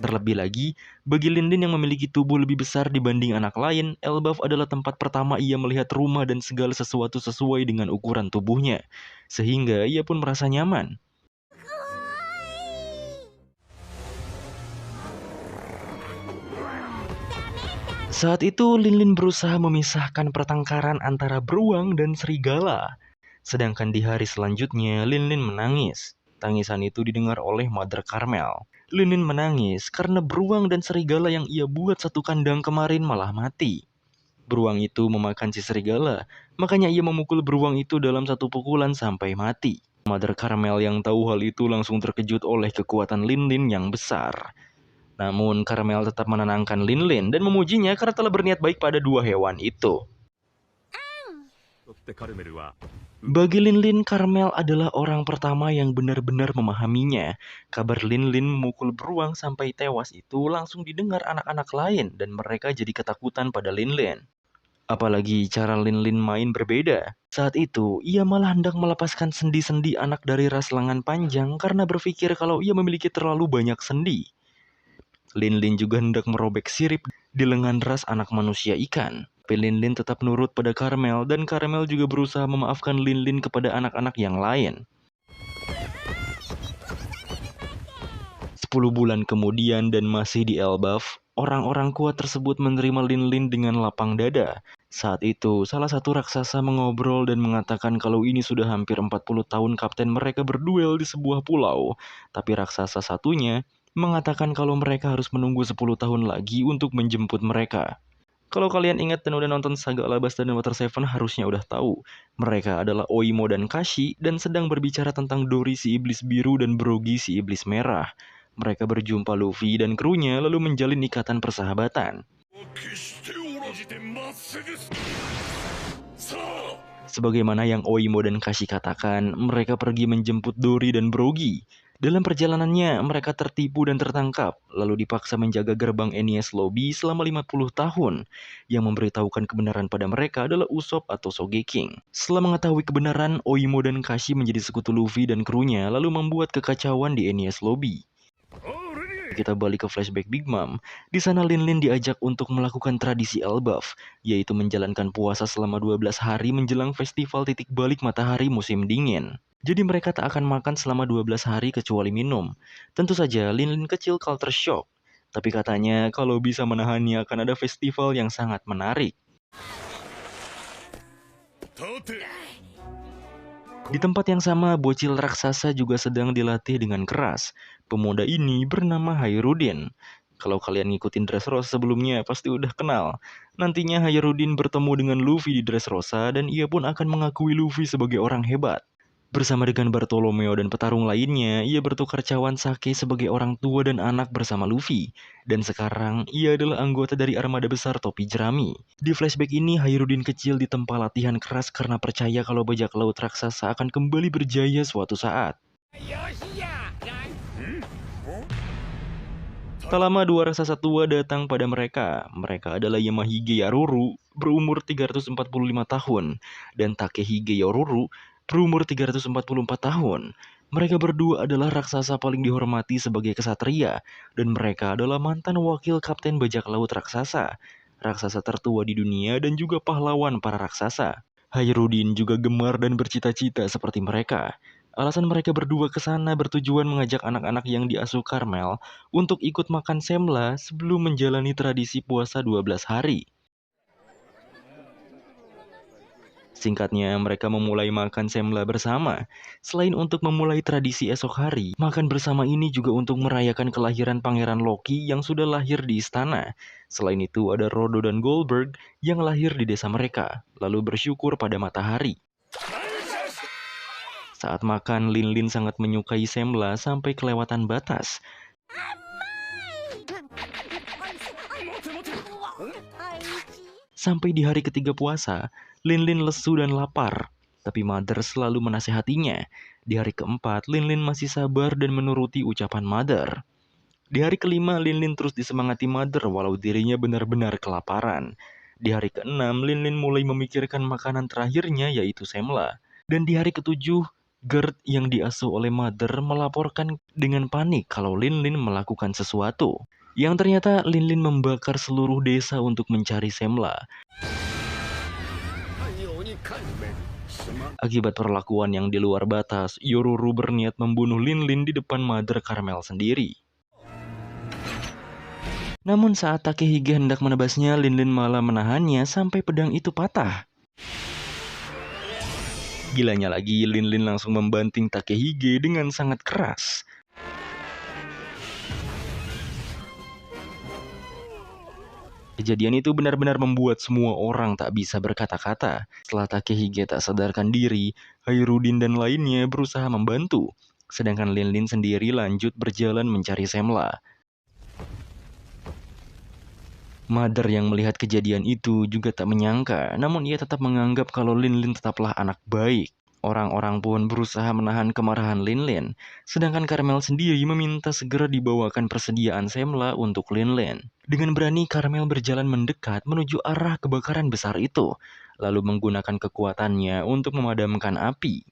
Terlebih lagi, bagi Linlin yang memiliki tubuh lebih besar dibanding anak lain, Elbaf adalah tempat pertama ia melihat rumah dan segala sesuatu sesuai dengan ukuran tubuhnya, sehingga ia pun merasa nyaman. Saat itu, Linlin berusaha memisahkan pertengkaran antara beruang dan serigala. Sedangkan di hari selanjutnya, Linlin menangis. Tangisan itu didengar oleh Mother Caramel. Linlin menangis karena beruang dan serigala yang ia buat satu kandang kemarin malah mati. Beruang itu memakan si serigala, makanya ia memukul beruang itu dalam satu pukulan sampai mati. Mother Caramel yang tahu hal itu langsung terkejut oleh kekuatan Linlin yang besar. Namun Caramel tetap menenangkan Linlin dan memujinya karena telah berniat baik pada dua hewan itu. Bagi Linlin, Caramel adalah orang pertama yang benar-benar memahaminya. Kabar Linlin memukul beruang sampai tewas itu langsung didengar anak-anak lain dan mereka jadi ketakutan pada Linlin. Apalagi cara Linlin main berbeda. Saat itu, ia malah hendak melepaskan sendi-sendi anak dari ras lengan panjang karena berpikir kalau ia memiliki terlalu banyak sendi. Linlin juga hendak merobek sirip di lengan ras anak manusia ikan. Tapi Linlin tetap nurut pada Caramel dan Caramel juga berusaha memaafkan Linlin kepada anak-anak yang lain. 10 bulan kemudian dan masih di Elbaf, orang-orang kuat tersebut menerima Linlin dengan lapang dada. Saat itu, salah satu raksasa mengobrol dan mengatakan kalau ini sudah hampir 40 tahun kapten mereka berduel di sebuah pulau. Tapi raksasa satunya mengatakan kalau mereka harus menunggu 10 tahun lagi untuk menjemput mereka. Kalau kalian ingat dan udah nonton saga Alabasta dan Water Seven harusnya udah tahu. Mereka adalah Oimo dan Kashi dan sedang berbicara tentang Dory si iblis biru dan Brogy si iblis merah. Mereka berjumpa Luffy dan krunya lalu menjalin ikatan persahabatan. Sebagaimana yang Oimo dan Kashi katakan, mereka pergi menjemput Dory dan Brogy. Dalam perjalanannya, mereka tertipu dan tertangkap, lalu dipaksa menjaga gerbang Enies Lobby selama 50 tahun. Yang memberitahukan kebenaran pada mereka adalah Usopp atau Sogeking. Setelah mengetahui kebenaran, Oimo dan Kashi menjadi sekutu Luffy dan krunya, lalu membuat kekacauan di Enies Lobby. Kita balik ke flashback Big Mom. Di sana Linlin diajak untuk melakukan tradisi Elbaf, yaitu menjalankan puasa selama 12 hari menjelang festival titik balik matahari musim dingin. Jadi mereka tak akan makan selama 12 hari kecuali minum. Tentu saja Linlin kecil culture shock. Tapi katanya kalau bisa menahannya akan ada festival yang sangat menarik. Di tempat yang sama, bocil raksasa juga sedang dilatih dengan keras. Pemuda ini bernama Hairudin. Kalau kalian ngikutin Dressrosa sebelumnya, pasti udah kenal. Nantinya Hairudin bertemu dengan Luffy di Dressrosa dan ia pun akan mengakui Luffy sebagai orang hebat. Bersama dengan Bartolomeo dan petarung lainnya, ia bertukar cawan sake sebagai orang tua dan anak bersama Luffy. Dan sekarang, ia adalah anggota dari armada besar topi jerami. Di flashback ini, Hairudin kecil ditempa latihan keras karena percaya kalau bajak laut raksasa akan kembali berjaya suatu saat. Tak lama dua raksasa tua datang pada mereka. Mereka adalah Yamahige Yaruru, berumur 345 tahun, dan Takehige Yoruru, berumur 344 tahun. Mereka berdua adalah raksasa paling dihormati sebagai kesatria, dan mereka adalah mantan wakil kapten bajak laut raksasa, raksasa tertua di dunia dan juga pahlawan para raksasa. Hairudin juga gemar dan bercita-cita seperti mereka. Alasan mereka berdua ke sana bertujuan mengajak anak-anak yang diasuh Carmel untuk ikut makan semla sebelum menjalani tradisi puasa 12 hari. Singkatnya, mereka memulai makan semla bersama. Selain untuk memulai tradisi esok hari, makan bersama ini juga untuk merayakan kelahiran Pangeran Loki yang sudah lahir di istana. Selain itu, ada Rodo dan Goldberg yang lahir di desa mereka, lalu bersyukur pada matahari. Saat makan, Lin sangat menyukai semla sampai kelewatan batas. Sampai di hari ketiga puasa, Lin lesu dan lapar. Tapi Mother selalu menasehatinya. Di hari keempat, Lin masih sabar dan menuruti ucapan Mother. Di hari kelima, Lin terus disemangati Mother walau dirinya benar-benar kelaparan. Di hari keenam, Lin mulai memikirkan makanan terakhirnya yaitu semla. Dan di hari ketujuh, Gert yang diasuh oleh Mother melaporkan dengan panik kalau Lin melakukan sesuatu. Yang ternyata Lin membakar seluruh desa untuk mencari semla. Akibat perlakuan yang di luar batas, Yoruru berniat membunuh Lin di depan Mother Caramel sendiri. Namun saat Takehige hendak menebasnya, Lin malah menahannya sampai pedang itu patah. Gilanya lagi, Lin langsung membanting Takehige dengan sangat keras. Kejadian itu benar-benar membuat semua orang tak bisa berkata-kata. Setelah Takehige tak sadarkan diri, Hairudin dan lainnya berusaha membantu. Sedangkan Lin sendiri lanjut berjalan mencari semla. Mother yang melihat kejadian itu juga tak menyangka, namun ia tetap menganggap kalau Lin tetaplah anak baik. Orang-orang pun berusaha menahan kemarahan Lin. Sedangkan Caramel sendiri meminta segera dibawakan persediaan semla untuk Lin. Dengan berani, Caramel berjalan mendekat menuju arah kebakaran besar itu, lalu menggunakan kekuatannya untuk memadamkan api.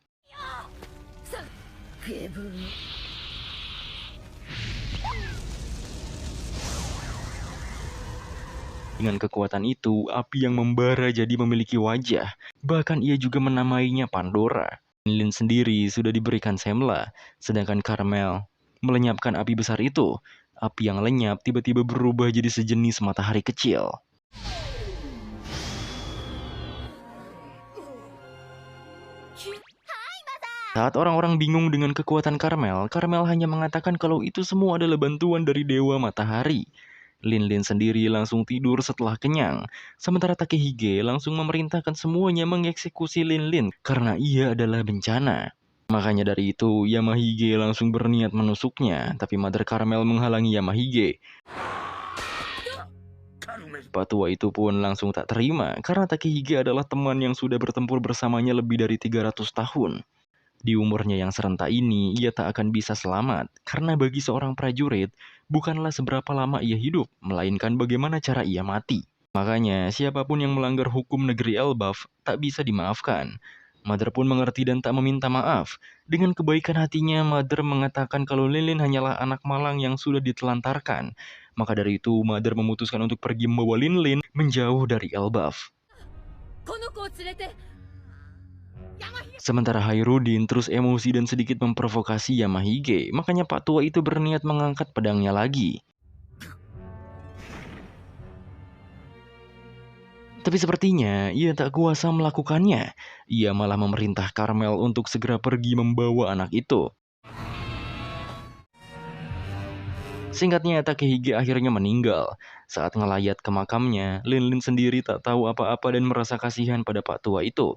Dengan kekuatan itu, api yang membara jadi memiliki wajah. Bahkan ia juga menamainya Pandora. Lin sendiri sudah diberikan semla, sedangkan Caramel melenyapkan api besar itu. Api yang lenyap tiba-tiba berubah jadi sejenis matahari kecil. Saat orang-orang bingung dengan kekuatan Caramel hanya mengatakan kalau itu semua adalah bantuan dari Dewa Matahari. Lin sendiri langsung tidur setelah kenyang, sementara Takehige langsung memerintahkan semuanya mengeksekusi Lin karena ia adalah bencana. Makanya dari itu, Yamahige langsung berniat menusuknya, tapi Mother Caramel menghalangi Yamahige. Pak tua itu pun langsung tak terima, karena Takehige adalah teman yang sudah bertempur bersamanya lebih dari 300 tahun. Di umurnya yang serentak ini, ia tak akan bisa selamat, karena bagi seorang prajurit, bukanlah seberapa lama ia hidup, melainkan bagaimana cara ia mati. Makanya, siapapun yang melanggar hukum negeri Elbaf tak bisa dimaafkan. Mother pun mengerti dan tak meminta maaf. Dengan kebaikan hatinya, Mother mengatakan kalau Lin hanyalah anak malang yang sudah ditelantarkan. Maka dari itu, Mother memutuskan untuk pergi membawa Lin menjauh dari Elbaf. Sementara Hairudin terus emosi dan sedikit memprovokasi Yamahige, makanya Pak Tua itu berniat mengangkat pedangnya lagi. Tapi sepertinya ia tak kuasa melakukannya. Ia malah memerintah Caramel untuk segera pergi membawa anak itu. Singkatnya, Takehige akhirnya meninggal. Saat ngelayat ke makamnya, Lin sendiri tak tahu apa-apa dan merasa kasihan pada Pak Tua itu.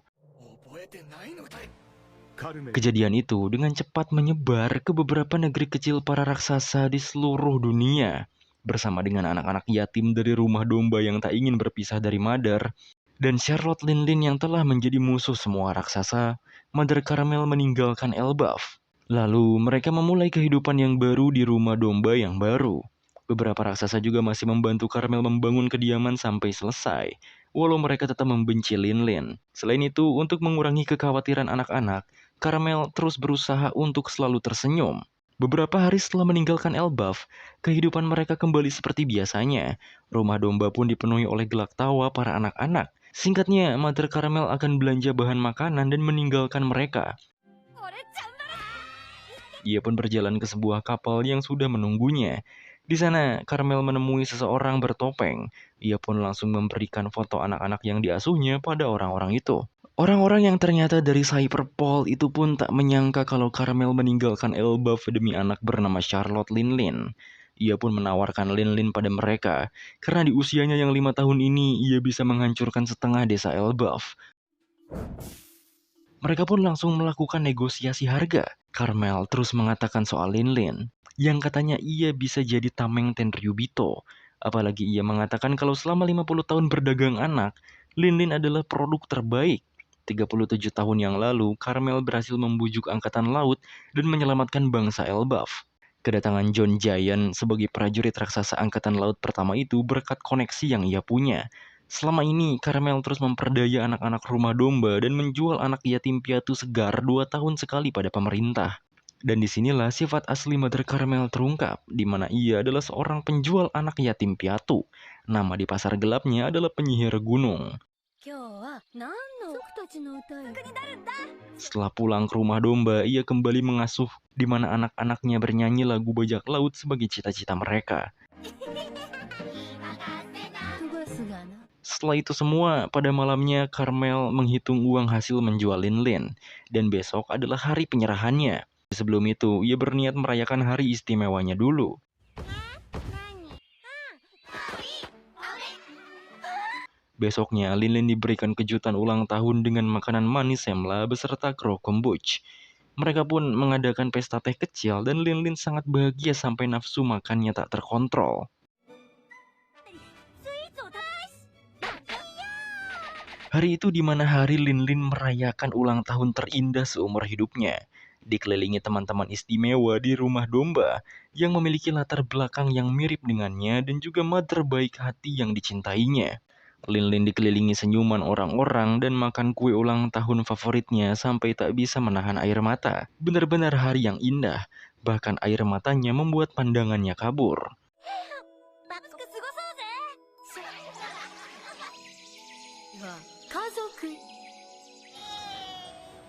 Kejadian itu dengan cepat menyebar ke beberapa negeri kecil para raksasa di seluruh dunia. Bersama dengan anak-anak yatim dari rumah domba yang tak ingin berpisah dari Mother, dan Charlotte Lin yang telah menjadi musuh semua raksasa, Mother Caramel meninggalkan Elbaf. Lalu mereka memulai kehidupan yang baru di rumah domba yang baru. Beberapa raksasa juga masih membantu Caramel membangun kediaman sampai selesai, walau mereka tetap membenci Lin. Selain itu, untuk mengurangi kekhawatiran anak-anak, Caramel terus berusaha untuk selalu tersenyum. Beberapa hari setelah meninggalkan Elbaf, kehidupan mereka kembali seperti biasanya. Rumah domba pun dipenuhi oleh gelak tawa para anak-anak. Singkatnya, Mother Caramel akan belanja bahan makanan dan meninggalkan mereka. Ia pun berjalan ke sebuah kapal yang sudah menunggunya. Di sana, Caramel menemui seseorang bertopeng. Ia pun langsung memberikan foto anak-anak yang diasuhnya pada orang-orang itu. Orang-orang yang ternyata dari Cyberpol itu pun tak menyangka kalau Carmel meninggalkan Elbaf demi anak bernama Charlotte Linlin. Ia pun menawarkan Linlin pada mereka, karena di usianya yang 5 tahun ini ia bisa menghancurkan setengah desa Elbaf. Mereka pun langsung melakukan negosiasi harga. Carmel terus mengatakan soal Linlin, yang katanya ia bisa jadi tameng Tenryubito. Apalagi ia mengatakan kalau selama 50 tahun berdagang anak, Linlin adalah produk terbaik. 37 tahun yang lalu, Carmel berhasil membujuk angkatan laut dan menyelamatkan bangsa Elbaf. Kedatangan John Giant sebagai prajurit raksasa angkatan laut pertama itu berkat koneksi yang ia punya. Selama ini, Carmel terus memperdaya anak-anak rumah domba dan menjual anak yatim piatu segar 2 tahun sekali pada pemerintah. Dan disinilah sifat asli Mother Carmel terungkap, di mana ia adalah seorang penjual anak yatim piatu. Nama di pasar gelapnya adalah penyihir gunung.
今日は何の族たちの歌よ。
Setelah pulang ke rumah domba, ia kembali mengasuh di mana anak-anaknya bernyanyi lagu bajak laut sebagai cita-cita mereka.
飛ばすがな。
Setelah itu semua, pada malamnya Carmel menghitung uang hasil menjual Linlin, dan besok adalah hari penyerahannya. Sebelum itu, ia berniat merayakan hari istimewanya dulu. Besoknya, Linlin diberikan kejutan ulang tahun dengan makanan manis semla beserta krokombuch. Mereka pun mengadakan pesta teh kecil dan Linlin sangat bahagia sampai nafsu makannya tak terkontrol. Hari itu di mana hari Linlin merayakan ulang tahun terindah seumur hidupnya. Dikelilingi teman-teman istimewa di rumah domba yang memiliki latar belakang yang mirip dengannya dan juga mother baik hati yang dicintainya. Linlin dikelilingi senyuman orang-orang dan makan kue ulang tahun favoritnya sampai tak bisa menahan air mata. Benar-benar hari yang indah, bahkan air matanya membuat pandangannya kabur.
バスク過ごそうぜ。家族。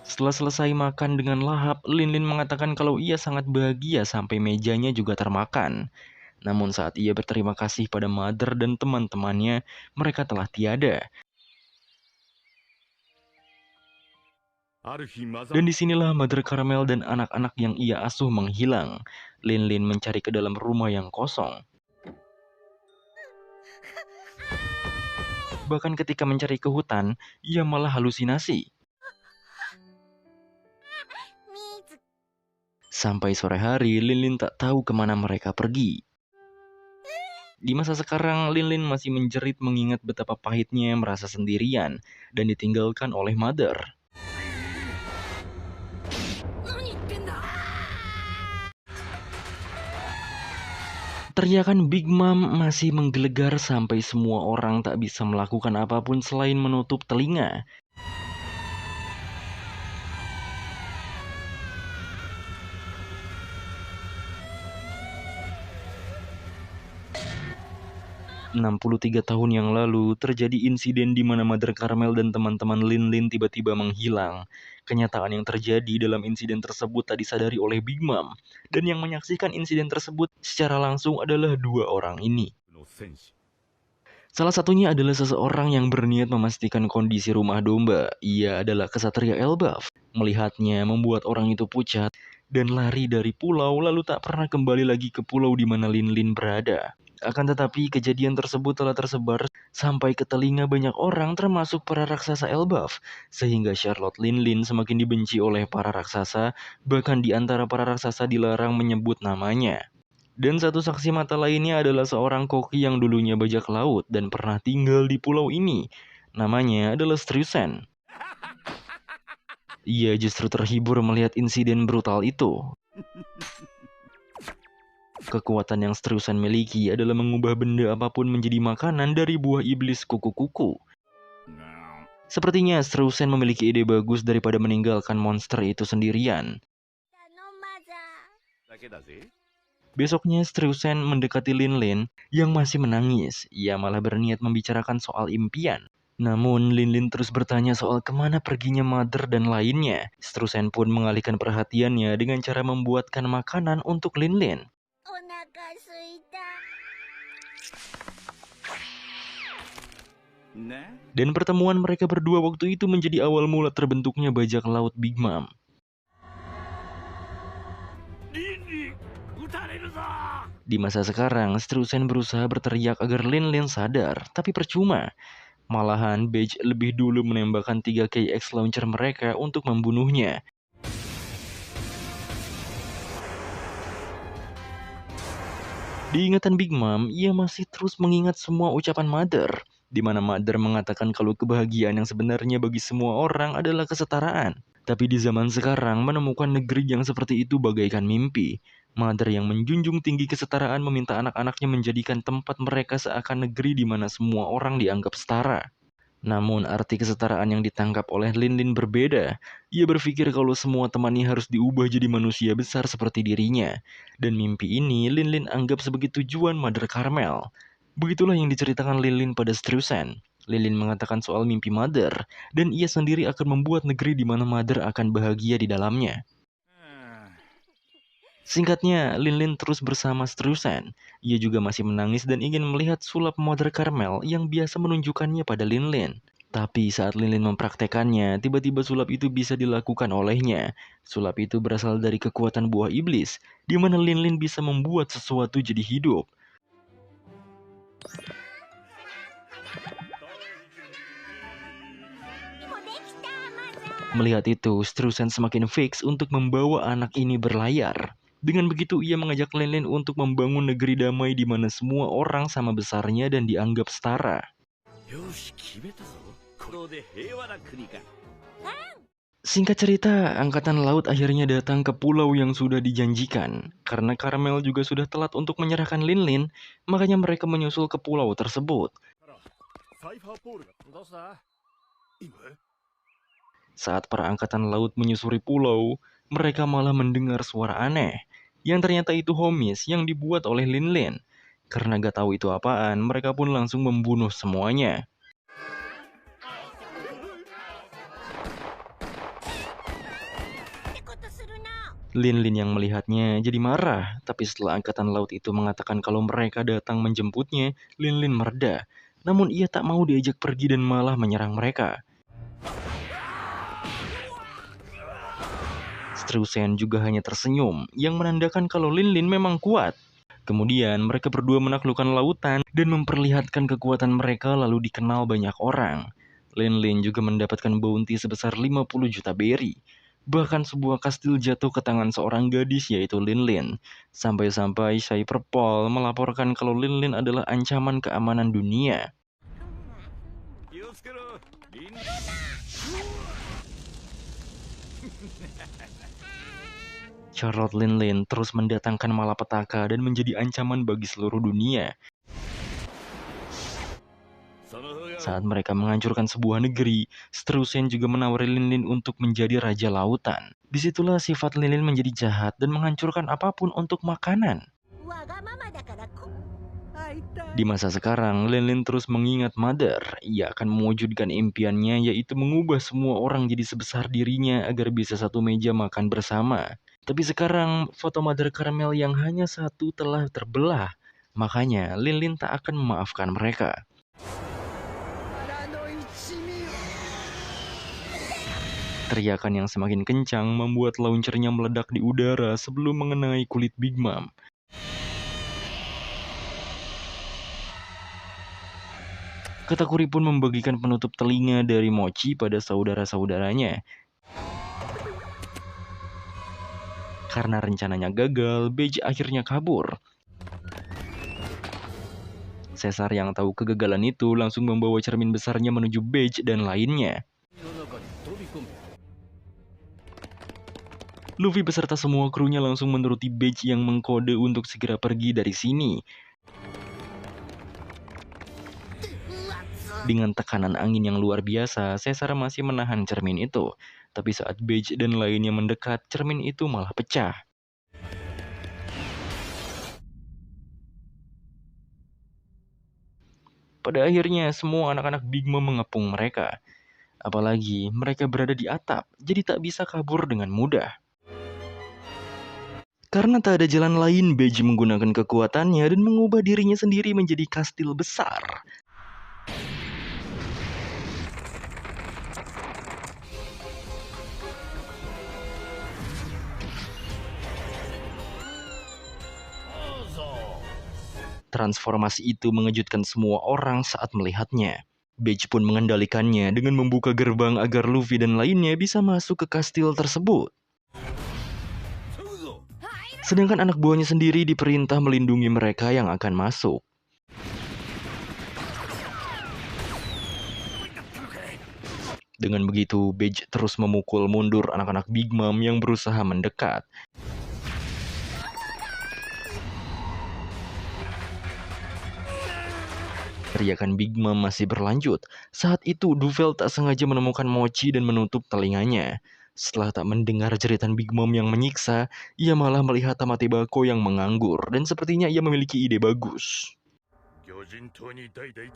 Setelah selesai makan dengan lahap, Linlin mengatakan kalau ia sangat bahagia sampai mejanya juga termakan. Namun saat ia berterima kasih pada Mother dan teman-temannya, mereka telah tiada. Dan disinilah Mother Carmel dan anak-anak yang ia asuh menghilang. Linlin mencari ke dalam rumah yang kosong. Bahkan ketika mencari ke hutan, ia malah halusinasi. Sampai sore hari, Linlin tak tahu kemana mereka pergi. Di masa sekarang, Linlin masih menjerit mengingat betapa pahitnya merasa sendirian dan ditinggalkan oleh Mother. Teriakan Big Mom masih menggelegar sampai semua orang tak bisa melakukan apapun selain menutup telinga. "63 tahun yang lalu, terjadi insiden di mana Mother Carmel dan teman-teman Linlin tiba-tiba menghilang. Kenyataan yang terjadi dalam insiden tersebut tak disadari oleh Big Mom, dan yang menyaksikan insiden tersebut secara langsung adalah 2 orang ini. Salah satunya adalah seseorang yang berniat memastikan kondisi rumah domba. Ia adalah kesatria Elbaf. Melihatnya membuat orang itu pucat dan lari dari pulau lalu tak pernah kembali lagi ke pulau di mana Linlin berada. Akan tetapi kejadian tersebut telah tersebar sampai ke telinga banyak orang termasuk para raksasa Elbaf. Sehingga Charlotte Linlin semakin dibenci oleh para raksasa, bahkan di antara para raksasa dilarang menyebut namanya. Dan satu saksi mata lainnya adalah seorang koki yang dulunya bajak laut dan pernah tinggal di pulau ini. Namanya adalah Strusen. Ia justru terhibur melihat insiden brutal itu. Kekuatan yang Strusen miliki adalah mengubah benda apapun menjadi makanan dari buah iblis kuku-kuku. Sepertinya Strusen memiliki ide bagus daripada meninggalkan monster itu sendirian. Besoknya Strusen mendekati Linlin yang masih menangis. Ia malah berniat membicarakan soal impian. Namun Linlin terus bertanya soal kemana perginya Mother dan lainnya. Strusen pun mengalihkan perhatiannya dengan cara membuatkan makanan untuk Linlin. Dan pertemuan mereka berdua waktu itu menjadi awal mula terbentuknya bajak laut Big Mom. Di masa sekarang, Strausen berusaha berteriak agar Lin sadar, tapi percuma. Malahan, Beige lebih dulu menembakkan 3 KX launcher mereka untuk membunuhnya. Di ingatan Big Mom, ia masih terus mengingat semua ucapan Mother, di mana Mother mengatakan kalau kebahagiaan yang sebenarnya bagi semua orang adalah kesetaraan. Tapi di zaman sekarang, menemukan negeri yang seperti itu bagaikan mimpi. Mother yang menjunjung tinggi kesetaraan meminta anak-anaknya menjadikan tempat mereka seakan negeri di mana semua orang dianggap setara. Namun arti kesetaraan yang ditangkap oleh Lin berbeda. Ia berpikir kalau semua temannya harus diubah jadi manusia besar seperti dirinya. Dan mimpi ini Lin anggap sebagai tujuan Mother Carmel. Begitulah yang diceritakan Lin pada Strausen. Lin mengatakan soal mimpi Mother, dan ia sendiri akan membuat negeri di mana Mother akan bahagia di dalamnya. Singkatnya, Lin terus bersama Strausen. Ia juga masih menangis dan ingin melihat sulap Mother Carmel yang biasa menunjukkannya pada Lin. Tapi saat Lin mempraktekannya, tiba-tiba sulap itu bisa dilakukan olehnya. Sulap itu berasal dari kekuatan buah iblis, di mana Lin bisa membuat sesuatu jadi hidup. Melihat itu, Strausen semakin fix untuk membawa anak ini berlayar. Dengan begitu, ia mengajak Lin untuk membangun negeri damai di mana semua orang sama besarnya dan dianggap setara. Singkat cerita, Angkatan Laut akhirnya datang ke pulau yang sudah dijanjikan. Karena Carmel juga sudah telat untuk menyerahkan Lin, makanya mereka menyusul ke pulau tersebut. Saat para Angkatan Laut menyusuri pulau, mereka malah mendengar suara aneh. Yang ternyata itu Homies yang dibuat oleh Lin. Karena gak tahu itu apaan, mereka pun langsung membunuh semuanya. Lin yang melihatnya jadi marah, tapi setelah Angkatan Laut itu mengatakan kalau mereka datang menjemputnya, Lin mereda. Namun ia tak mau diajak pergi dan malah menyerang mereka. Strausen juga hanya tersenyum, yang menandakan kalau Lin memang kuat. Kemudian mereka berdua menaklukkan lautan dan memperlihatkan kekuatan mereka lalu dikenal banyak orang. Lin juga mendapatkan bounty sebesar 50 juta berry. Bahkan sebuah kastil jatuh ke tangan seorang gadis yaitu Lin. Sampai-sampai Cypher Paul melaporkan kalau Lin adalah ancaman keamanan dunia. Charlotte Lin terus mendatangkan malapetaka dan menjadi ancaman bagi seluruh dunia. Saat mereka menghancurkan sebuah negeri, Strausen juga menawari Lin untuk menjadi raja lautan. Disitulah sifat Lin menjadi jahat dan menghancurkan apapun untuk makanan. Di masa sekarang, Lin terus mengingat Mother. Ia akan mewujudkan impiannya yaitu mengubah semua orang jadi sebesar dirinya agar bisa satu meja makan bersama. Tapi sekarang, foto Mother Carmel yang hanya satu telah terbelah. Makanya, Lin tak akan memaafkan mereka. Teriakan yang semakin kencang membuat launchernya meledak di udara sebelum mengenai kulit Big Mom. Katakuri pun membagikan penutup telinga dari Mochi pada saudara-saudaranya. Karena rencananya gagal, Beige akhirnya kabur. Caesar yang tahu kegagalan itu langsung membawa cermin besarnya menuju Beige dan lainnya. Luffy beserta semua krunya langsung menuruti Beige yang mengkode untuk segera pergi dari sini. Dengan tekanan angin yang luar biasa, Caesar masih menahan cermin itu. Tapi saat Beige dan lainnya mendekat, cermin itu malah pecah. Pada akhirnya, semua anak-anak Big Mom mengepung mereka. Apalagi, mereka berada di atap, jadi tak bisa kabur dengan mudah. Karena tak ada jalan lain, Beige menggunakan kekuatannya dan mengubah dirinya sendiri menjadi kastil besar. Transformasi itu mengejutkan semua orang saat melihatnya. Beige pun mengendalikannya dengan membuka gerbang agar Luffy dan lainnya bisa masuk ke kastil tersebut. Sedangkan anak buahnya sendiri diperintah melindungi mereka yang akan masuk. Dengan begitu, Beige terus memukul mundur anak-anak Big Mom yang berusaha mendekat. Teriakan Big Mom masih berlanjut. Saat itu, Duvel tak sengaja menemukan Mochi dan menutup telinganya. Setelah tak mendengar jeritan Big Mom yang menyiksa, ia malah melihat Tamatebako yang menganggur dan sepertinya ia memiliki ide bagus.
魚人島に代々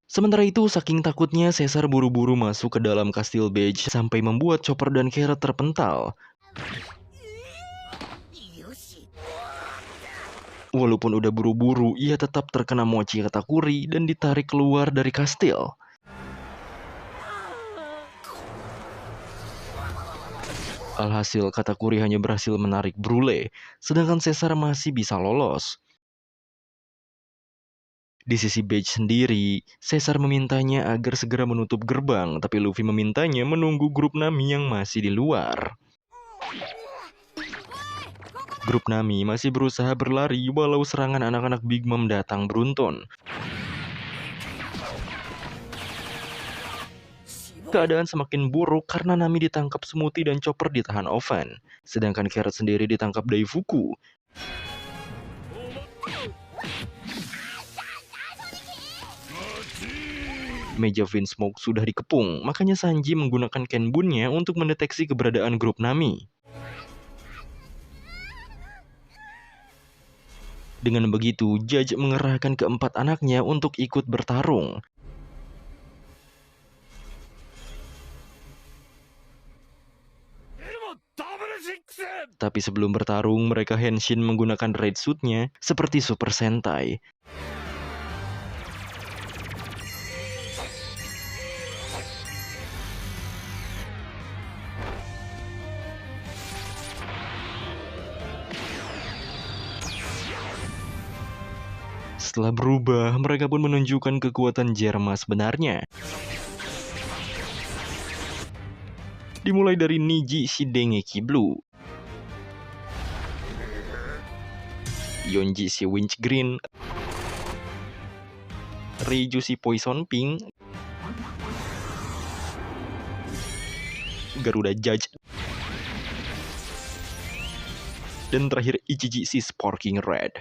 Sementara itu, saking takutnya, Caesar buru-buru masuk ke dalam kastil Beige sampai membuat Chopper dan Carrot terpental. Walaupun udah buru-buru, ia tetap terkena Mochi Katakuri dan ditarik keluar dari kastil. Alhasil, Katakuri hanya berhasil menarik Brule, sedangkan Caesar masih bisa lolos. Di sisi Beige sendiri, Caesar memintanya agar segera menutup gerbang, tapi Luffy memintanya menunggu grup Nami yang masih di luar. Grup Nami masih berusaha berlari walau serangan anak-anak Big Mom datang beruntun. Keadaan semakin buruk karena Nami ditangkap Smoothie dan Chopper ditahan Oven, sedangkan Carrot sendiri ditangkap Daifuku. Meja Vinsmoke sudah dikepung, makanya Sanji menggunakan Kenbunnya untuk mendeteksi keberadaan grup Nami. Dengan begitu, Judge mengerahkan keempat anaknya untuk ikut bertarung. Tapi sebelum bertarung, mereka Henshin menggunakan raid suit-nya seperti Super Sentai. Setelah berubah, mereka pun menunjukkan kekuatan Germa sebenarnya. Dimulai dari Niji Shidengeki Blue, Yonji si Winch Green, Reiju si Poison Pink, Garuda Judge, dan terakhir Ichiji si Sparking Red.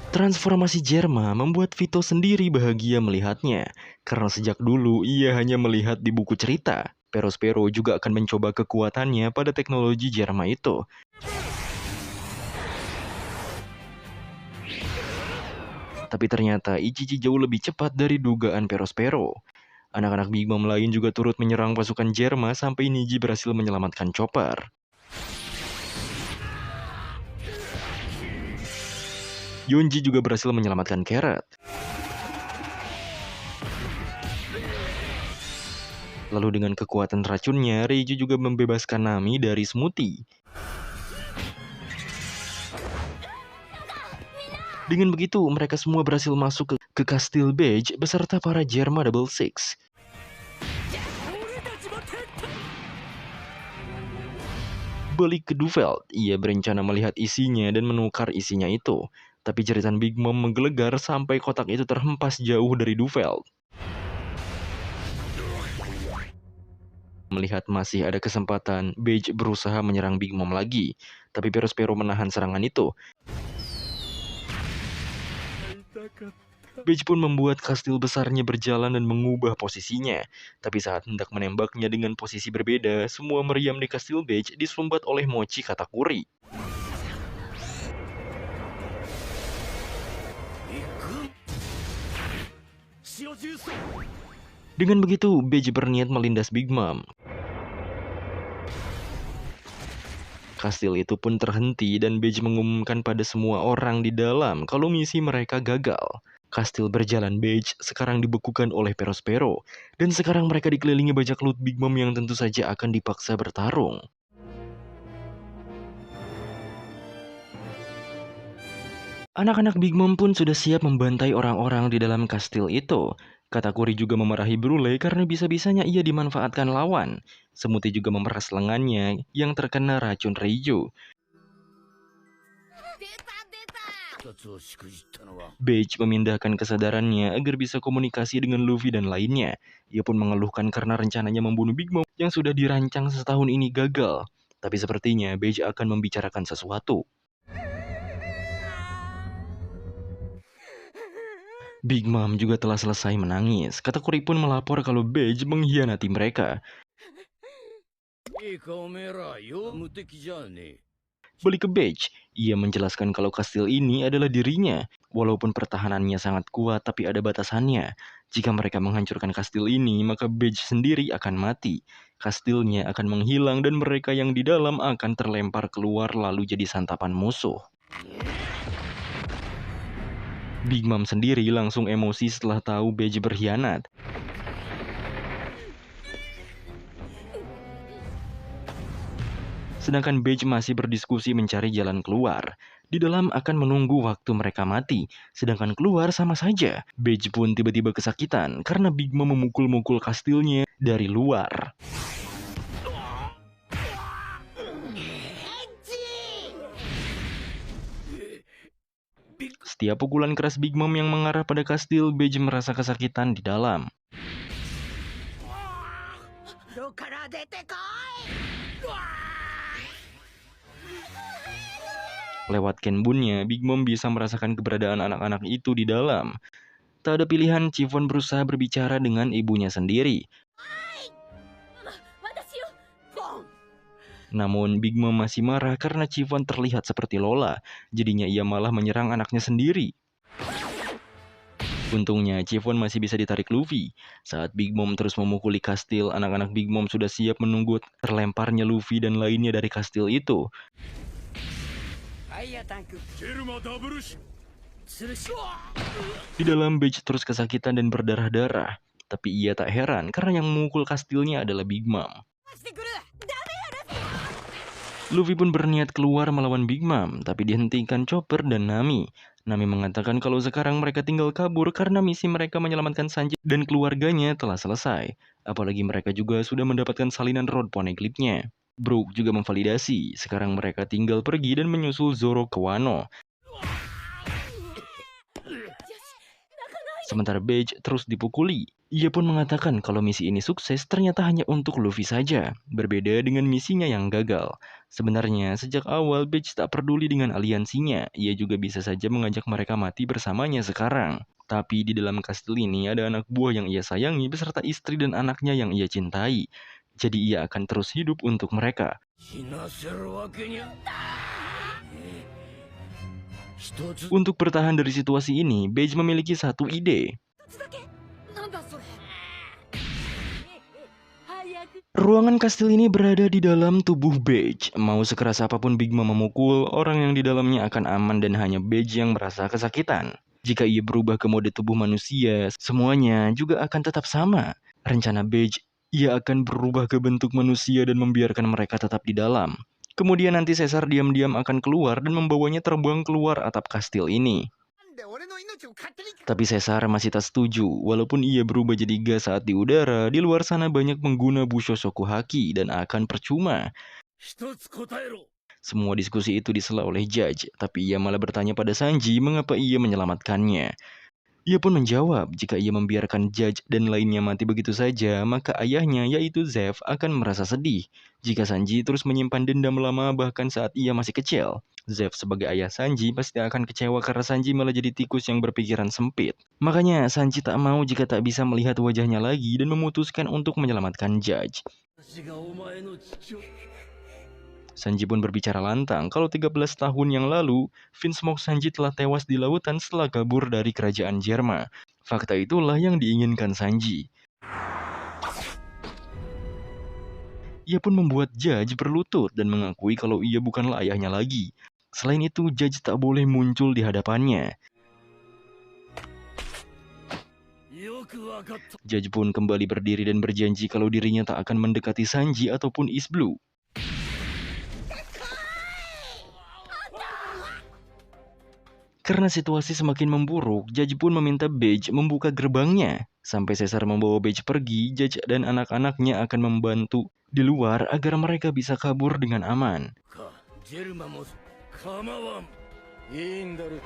Transformasi Germa membuat Vito sendiri bahagia melihatnya, karena sejak dulu ia hanya melihat di buku cerita. Perospero juga akan mencoba kekuatannya pada teknologi Germa itu. Tapi ternyata Ichichi jauh lebih cepat dari dugaan Perospero. Anak-anak Big Mom lain juga turut menyerang pasukan Germa sampai Niji berhasil menyelamatkan Chopper. Yonji juga berhasil menyelamatkan Carrot. Lalu dengan kekuatan racunnya, Reiju juga membebaskan Nami dari Smoothie. Dengan begitu, mereka semua berhasil masuk ke Kastil Beige beserta para Germa Double Six. Balik ke Duveld, ia berencana melihat isinya dan menukar isinya itu. Tapi jeritan Big Mom menggelegar sampai kotak itu terhempas jauh dari Duveld. Melihat masih ada kesempatan, Beige berusaha menyerang Big Mom lagi. Tapi Perospero menahan serangan itu. Beige pun membuat kastil besarnya berjalan dan mengubah posisinya. Tapi saat hendak menembaknya dengan posisi berbeda, semua meriam di kastil Beige disumbat oleh Mochi Katakuri. Dengan begitu, Beige berniat melindas Big Mom. Kastil itu pun terhenti dan Beige mengumumkan pada semua orang di dalam kalau misi mereka gagal. Kastil berjalan Beige sekarang dibekukan oleh Perospero, dan sekarang mereka dikelilingi bajak laut Big Mom yang tentu saja akan dipaksa bertarung. Anak-anak Big Mom pun sudah siap membantai orang-orang di dalam kastil itu. Katakuri juga memarahi Brule karena bisa-bisanya ia dimanfaatkan lawan. Semuti juga memeras lengannya yang terkena racun Reijo.
出た出た
二つをしくじったのは
Beige memindahkan kesadarannya agar bisa komunikasi dengan Luffy dan lainnya. Ia pun mengeluhkan karena rencananya membunuh Big Mom yang sudah dirancang setahun ini gagal. Tapi sepertinya Beige akan membicarakan sesuatu. Big Mom juga telah selesai menangis. Katakuri pun melapor kalau Beige mengkhianati mereka.
いいかおめえらよ無敵じゃねえ
Balik ke Beige, ia menjelaskan kalau kastil ini adalah dirinya. Walaupun pertahanannya sangat kuat, tapi ada batasannya. Jika mereka menghancurkan kastil ini, maka Beige sendiri akan mati. Kastilnya akan menghilang dan mereka yang di dalam akan terlempar keluar lalu jadi santapan musuh. Big Mom sendiri langsung emosi setelah tahu Beige berkhianat. Sedangkan Beige masih berdiskusi mencari jalan keluar. Di dalam akan menunggu waktu mereka mati, sedangkan keluar sama saja. Beige pun tiba-tiba kesakitan karena Big Mom memukul-mukul kastilnya dari luar. Setiap pukulan keras Big Mom yang mengarah pada kastil, Beige merasa kesakitan di dalam.
どっから出てこい
Lewat Kenbunnya, Big Mom bisa merasakan keberadaan anak-anak itu di dalam. Tak ada pilihan, Chiffon berusaha berbicara dengan ibunya sendiri.
私よ
ポン
Namun Big Mom masih marah karena Chiffon terlihat seperti Lola. Jadinya ia malah menyerang anaknya sendiri. Untungnya Chiffon masih bisa ditarik Luffy. Saat Big Mom terus memukuli kastil, anak-anak Big Mom sudah siap menunggu terlemparnya Luffy dan lainnya dari kastil itu.
ファイヤータンク
ジェルマダブルシ
するし
Di dalam Beige terus kesakitan dan berdarah-darah. Tapi ia tak heran karena yang memukul kastilnya adalah Big Mom.
してくる
Luffy pun berniat keluar melawan Big Mom, tapi dihentikan Chopper dan Nami. Nami mengatakan kalau sekarang mereka tinggal kabur karena misi mereka menyelamatkan Sanji dan keluarganya telah selesai. Apalagi mereka juga sudah mendapatkan salinan Road Poneglyph-nya. Brook juga memvalidasi, sekarang mereka tinggal pergi dan menyusul Zoro ke Wano. Sementara Beige terus dipukuli. Ia pun mengatakan kalau misi ini sukses ternyata hanya untuk Luffy saja, berbeda dengan misinya yang gagal. Sebenarnya sejak awal Beige tak peduli dengan aliansinya, ia juga bisa saja mengajak mereka mati bersamanya sekarang. Tapi di dalam kastil ini ada anak buah yang ia sayangi beserta istri dan anaknya yang ia cintai. Jadi ia akan terus hidup untuk mereka.
死なせるわけにゃ一つ
Untuk bertahan dari situasi ini, Beige memiliki satu ide.
なんだそれ
早く
Ruangan kastil ini berada di dalam tubuh Beige. Mau sekeras apapun Big Mom memukul, orang yang di dalamnya akan aman dan hanya Beige yang merasa kesakitan. Jika ia berubah ke mode tubuh manusia, semuanya juga akan tetap sama. Rencana Beige, ia akan berubah ke bentuk manusia dan membiarkan mereka tetap di dalam. Kemudian nanti Caesar diam-diam akan keluar dan membawanya terbang keluar atap kastil ini.
なんで俺の命を勝手に
Tapi Caesar masih tak setuju, walaupun ia berubah jadi gas saat di udara, di luar sana banyak pengguna Bushosoku Haki dan akan percuma.
一つ答えろ
Semua diskusi itu disela oleh Judge, tapi ia malah bertanya pada Sanji mengapa ia menyelamatkannya. Ia pun menjawab, jika ia membiarkan Judge dan lainnya mati begitu saja, maka ayahnya yaitu Zeff akan merasa sedih. Jika Sanji terus menyimpan dendam lama bahkan saat ia masih kecil. Zeff sebagai ayah Sanji pasti akan kecewa karena Sanji malah jadi tikus yang berpikiran sempit. Makanya Sanji tak mau jika tak bisa melihat wajahnya lagi dan memutuskan untuk menyelamatkan Judge.
私がお前の父親
Sanji pun berbicara lantang kalau 13 tahun yang lalu, Vinsmoke Sanji telah tewas di lautan setelah kabur dari kerajaan Jerma. Fakta itulah yang diinginkan Sanji. Ia pun membuat Judge berlutut dan mengakui kalau ia bukanlah ayahnya lagi. Selain itu, Judge tak boleh muncul di hadapannya.
よくわかった
Judge pun kembali berdiri dan berjanji kalau dirinya tak akan mendekati Sanji ataupun East Blue. Karena situasi semakin memburuk, Judge pun meminta Beige membuka gerbangnya. Sampai Caesar membawa Beige pergi, Judge dan anak-anaknya akan membantu di luar agar mereka bisa kabur dengan aman.
ジェルマも構わん。いいんだろ。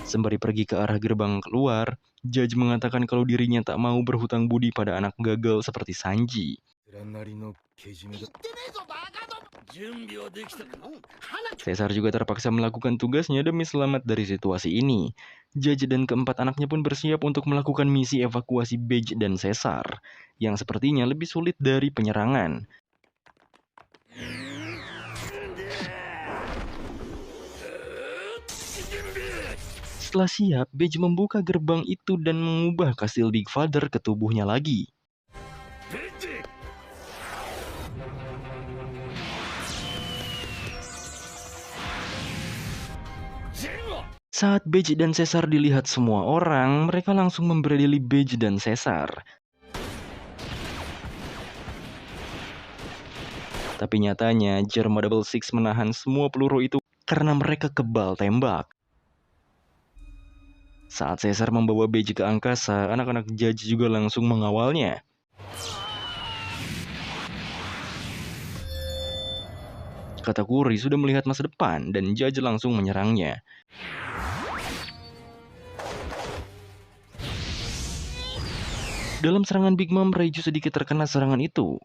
Sembari pergi ke arah gerbang keluar, Judge mengatakan kalau dirinya tak mau berhutang budi pada anak gagal seperti Sanji.
なりのけじめだ。準備はできたか。
Caesar juga terpaksa melakukan tugasnya demi selamat dari situasi ini. Judge dan keempat anaknya pun bersiap untuk melakukan misi evakuasi Beige dan Caesar, yang sepertinya lebih sulit dari penyerangan. Setelah siap, Beige membuka gerbang itu dan mengubah kastil Big Father ke tubuhnya lagi.
ベッジ。 ジェルマ。
Saat Beige dan Caesar dilihat semua orang, mereka langsung memberadili Beige dan Caesar. Tapi nyatanya, Germa Double Six menahan semua peluru itu karena mereka kebal tembak. Saat Caesar membawa Beige ke angkasa, anak-anak Judge juga langsung mengawalnya. Katakuri sudah melihat masa depan dan Judge langsung menyerangnya. Dalam serangan Big Mom, Reiju sedikit terkena serangan itu.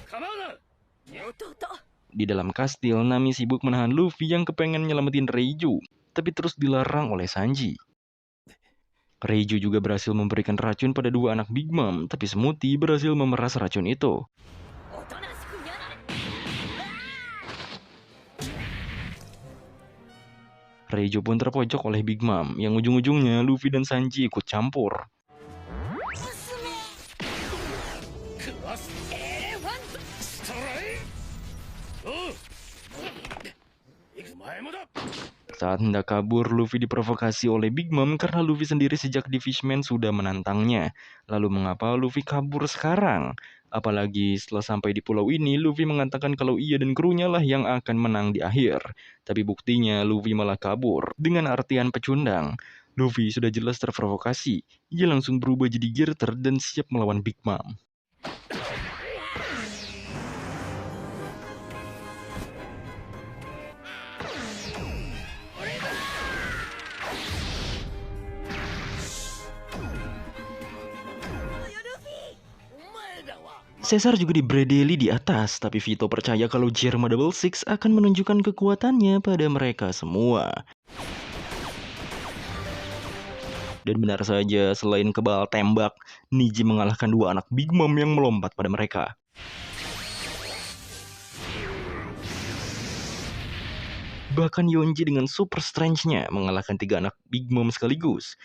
構うな。
Di dalam kastil, Nami sibuk menahan Luffy yang kepengen nyelamatin Reiju, tapi terus dilarang oleh Sanji. Reiju juga berhasil memberikan racun pada dua anak Big Mom, tapi Smoothie berhasil memeras racun itu.
おとなしくやられ
Reiju pun terpojok oleh Big Mom, yang ujung-ujungnya Luffy dan Sanji ikut campur.
クワス。エレファント。ストライ。おう。行く前もだ。
Saat hendak kabur, Luffy diprovokasi oleh Big Mom karena Luffy sendiri sejak di Fishman sudah menantangnya. Lalu mengapa Luffy kabur sekarang? Apalagi setelah sampai di pulau ini, Luffy mengatakan kalau ia dan krunya lah yang akan menang di akhir. Tapi buktinya Luffy malah kabur. Dengan artian pecundang, Luffy sudah jelas terprovokasi. Ia langsung berubah jadi Gearter dan siap melawan Big Mom. Caesar juga dibredeli di atas, tapi Vito percaya kalau Germa Double Six akan menunjukkan kekuatannya pada mereka semua. Dan benar saja, selain kebal tembak, Niji mengalahkan dua anak Big Mom yang melompat pada mereka. Bahkan Yonji dengan super strength-nya mengalahkan tiga anak Big Mom sekaligus.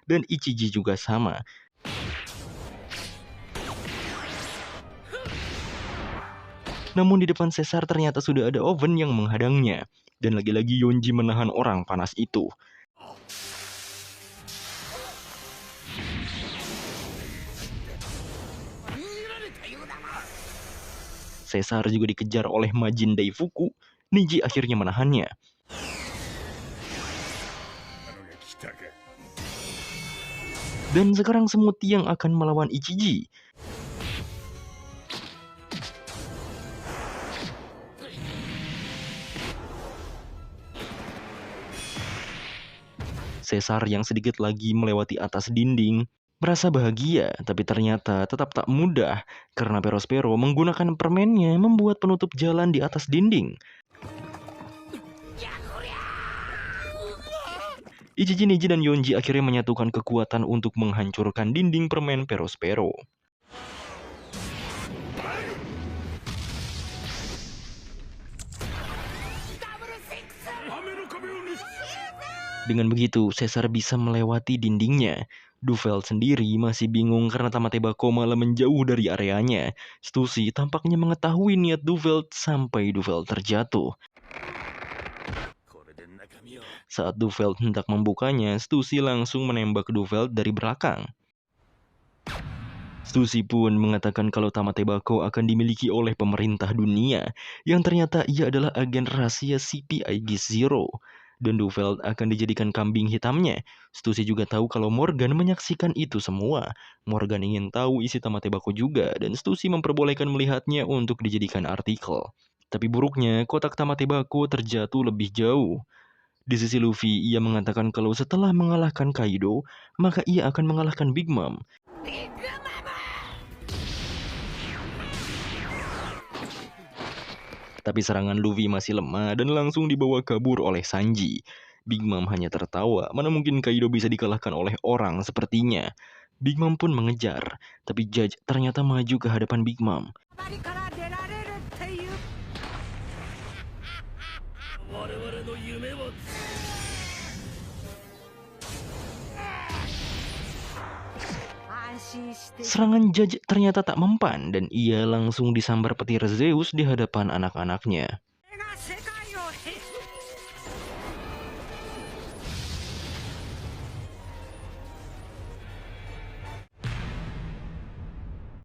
Dan Ichiji juga sama. Namun di depan Caesar ternyata sudah ada Oven yang menghadangnya. Dan lagi-lagi Yonji menahan orang panas itu. Caesar juga dikejar oleh Majin Daifuku. Niji akhirnya menahannya.
あのが来たか。
Dan sekarang Smoothie yang akan melawan Ichiji. Caesar yang sedikit lagi melewati atas dinding merasa bahagia, tapi ternyata tetap tak mudah karena Perospero menggunakan permennya membuat penutup jalan di atas dinding. Ichiji, Niji, dan Yonji akhirnya menyatukan kekuatan untuk menghancurkan dinding permen Perospero. Dengan begitu, Caesar bisa melewati dindingnya. Duveld sendiri masih bingung karena Tamatebako malah menjauh dari areanya. Stussy tampaknya mengetahui niat Duveld sampai Duveld terjatuh. Saat Duveld hendak membukanya, Stussy langsung menembak Duveld dari belakang. Stussy pun mengatakan kalau Tamate Bako akan dimiliki oleh pemerintah dunia, yang ternyata ia adalah agen rahasia CPI Geese Zero. Dan Duveld akan dijadikan kambing hitamnya. Stussy juga tahu kalau Morgan menyaksikan itu semua. Morgan ingin tahu isi Tamate Bako juga, dan Stussy memperbolehkan melihatnya untuk dijadikan artikel. Tapi buruknya, kotak Tamate Bako terjatuh lebih jauh. Di sisi Luffy, ia mengatakan kalau setelah mengalahkan Kaido, maka ia akan mengalahkan Big Mom. Tapi serangan Luffy masih lemah dan langsung dibawa kabur oleh Sanji. Big Mom hanya tertawa, mana mungkin Kaido bisa dikalahkan oleh orang sepertinya. Big Mom pun mengejar, tapi Judge ternyata maju ke hadapan Big Mom.
バリから出られるっていう
我々の夢は
安心して
Serangan Judge ternyata tak mempan dan ia langsung disambar petir Zeus di hadapan anak-anaknya.
これが世界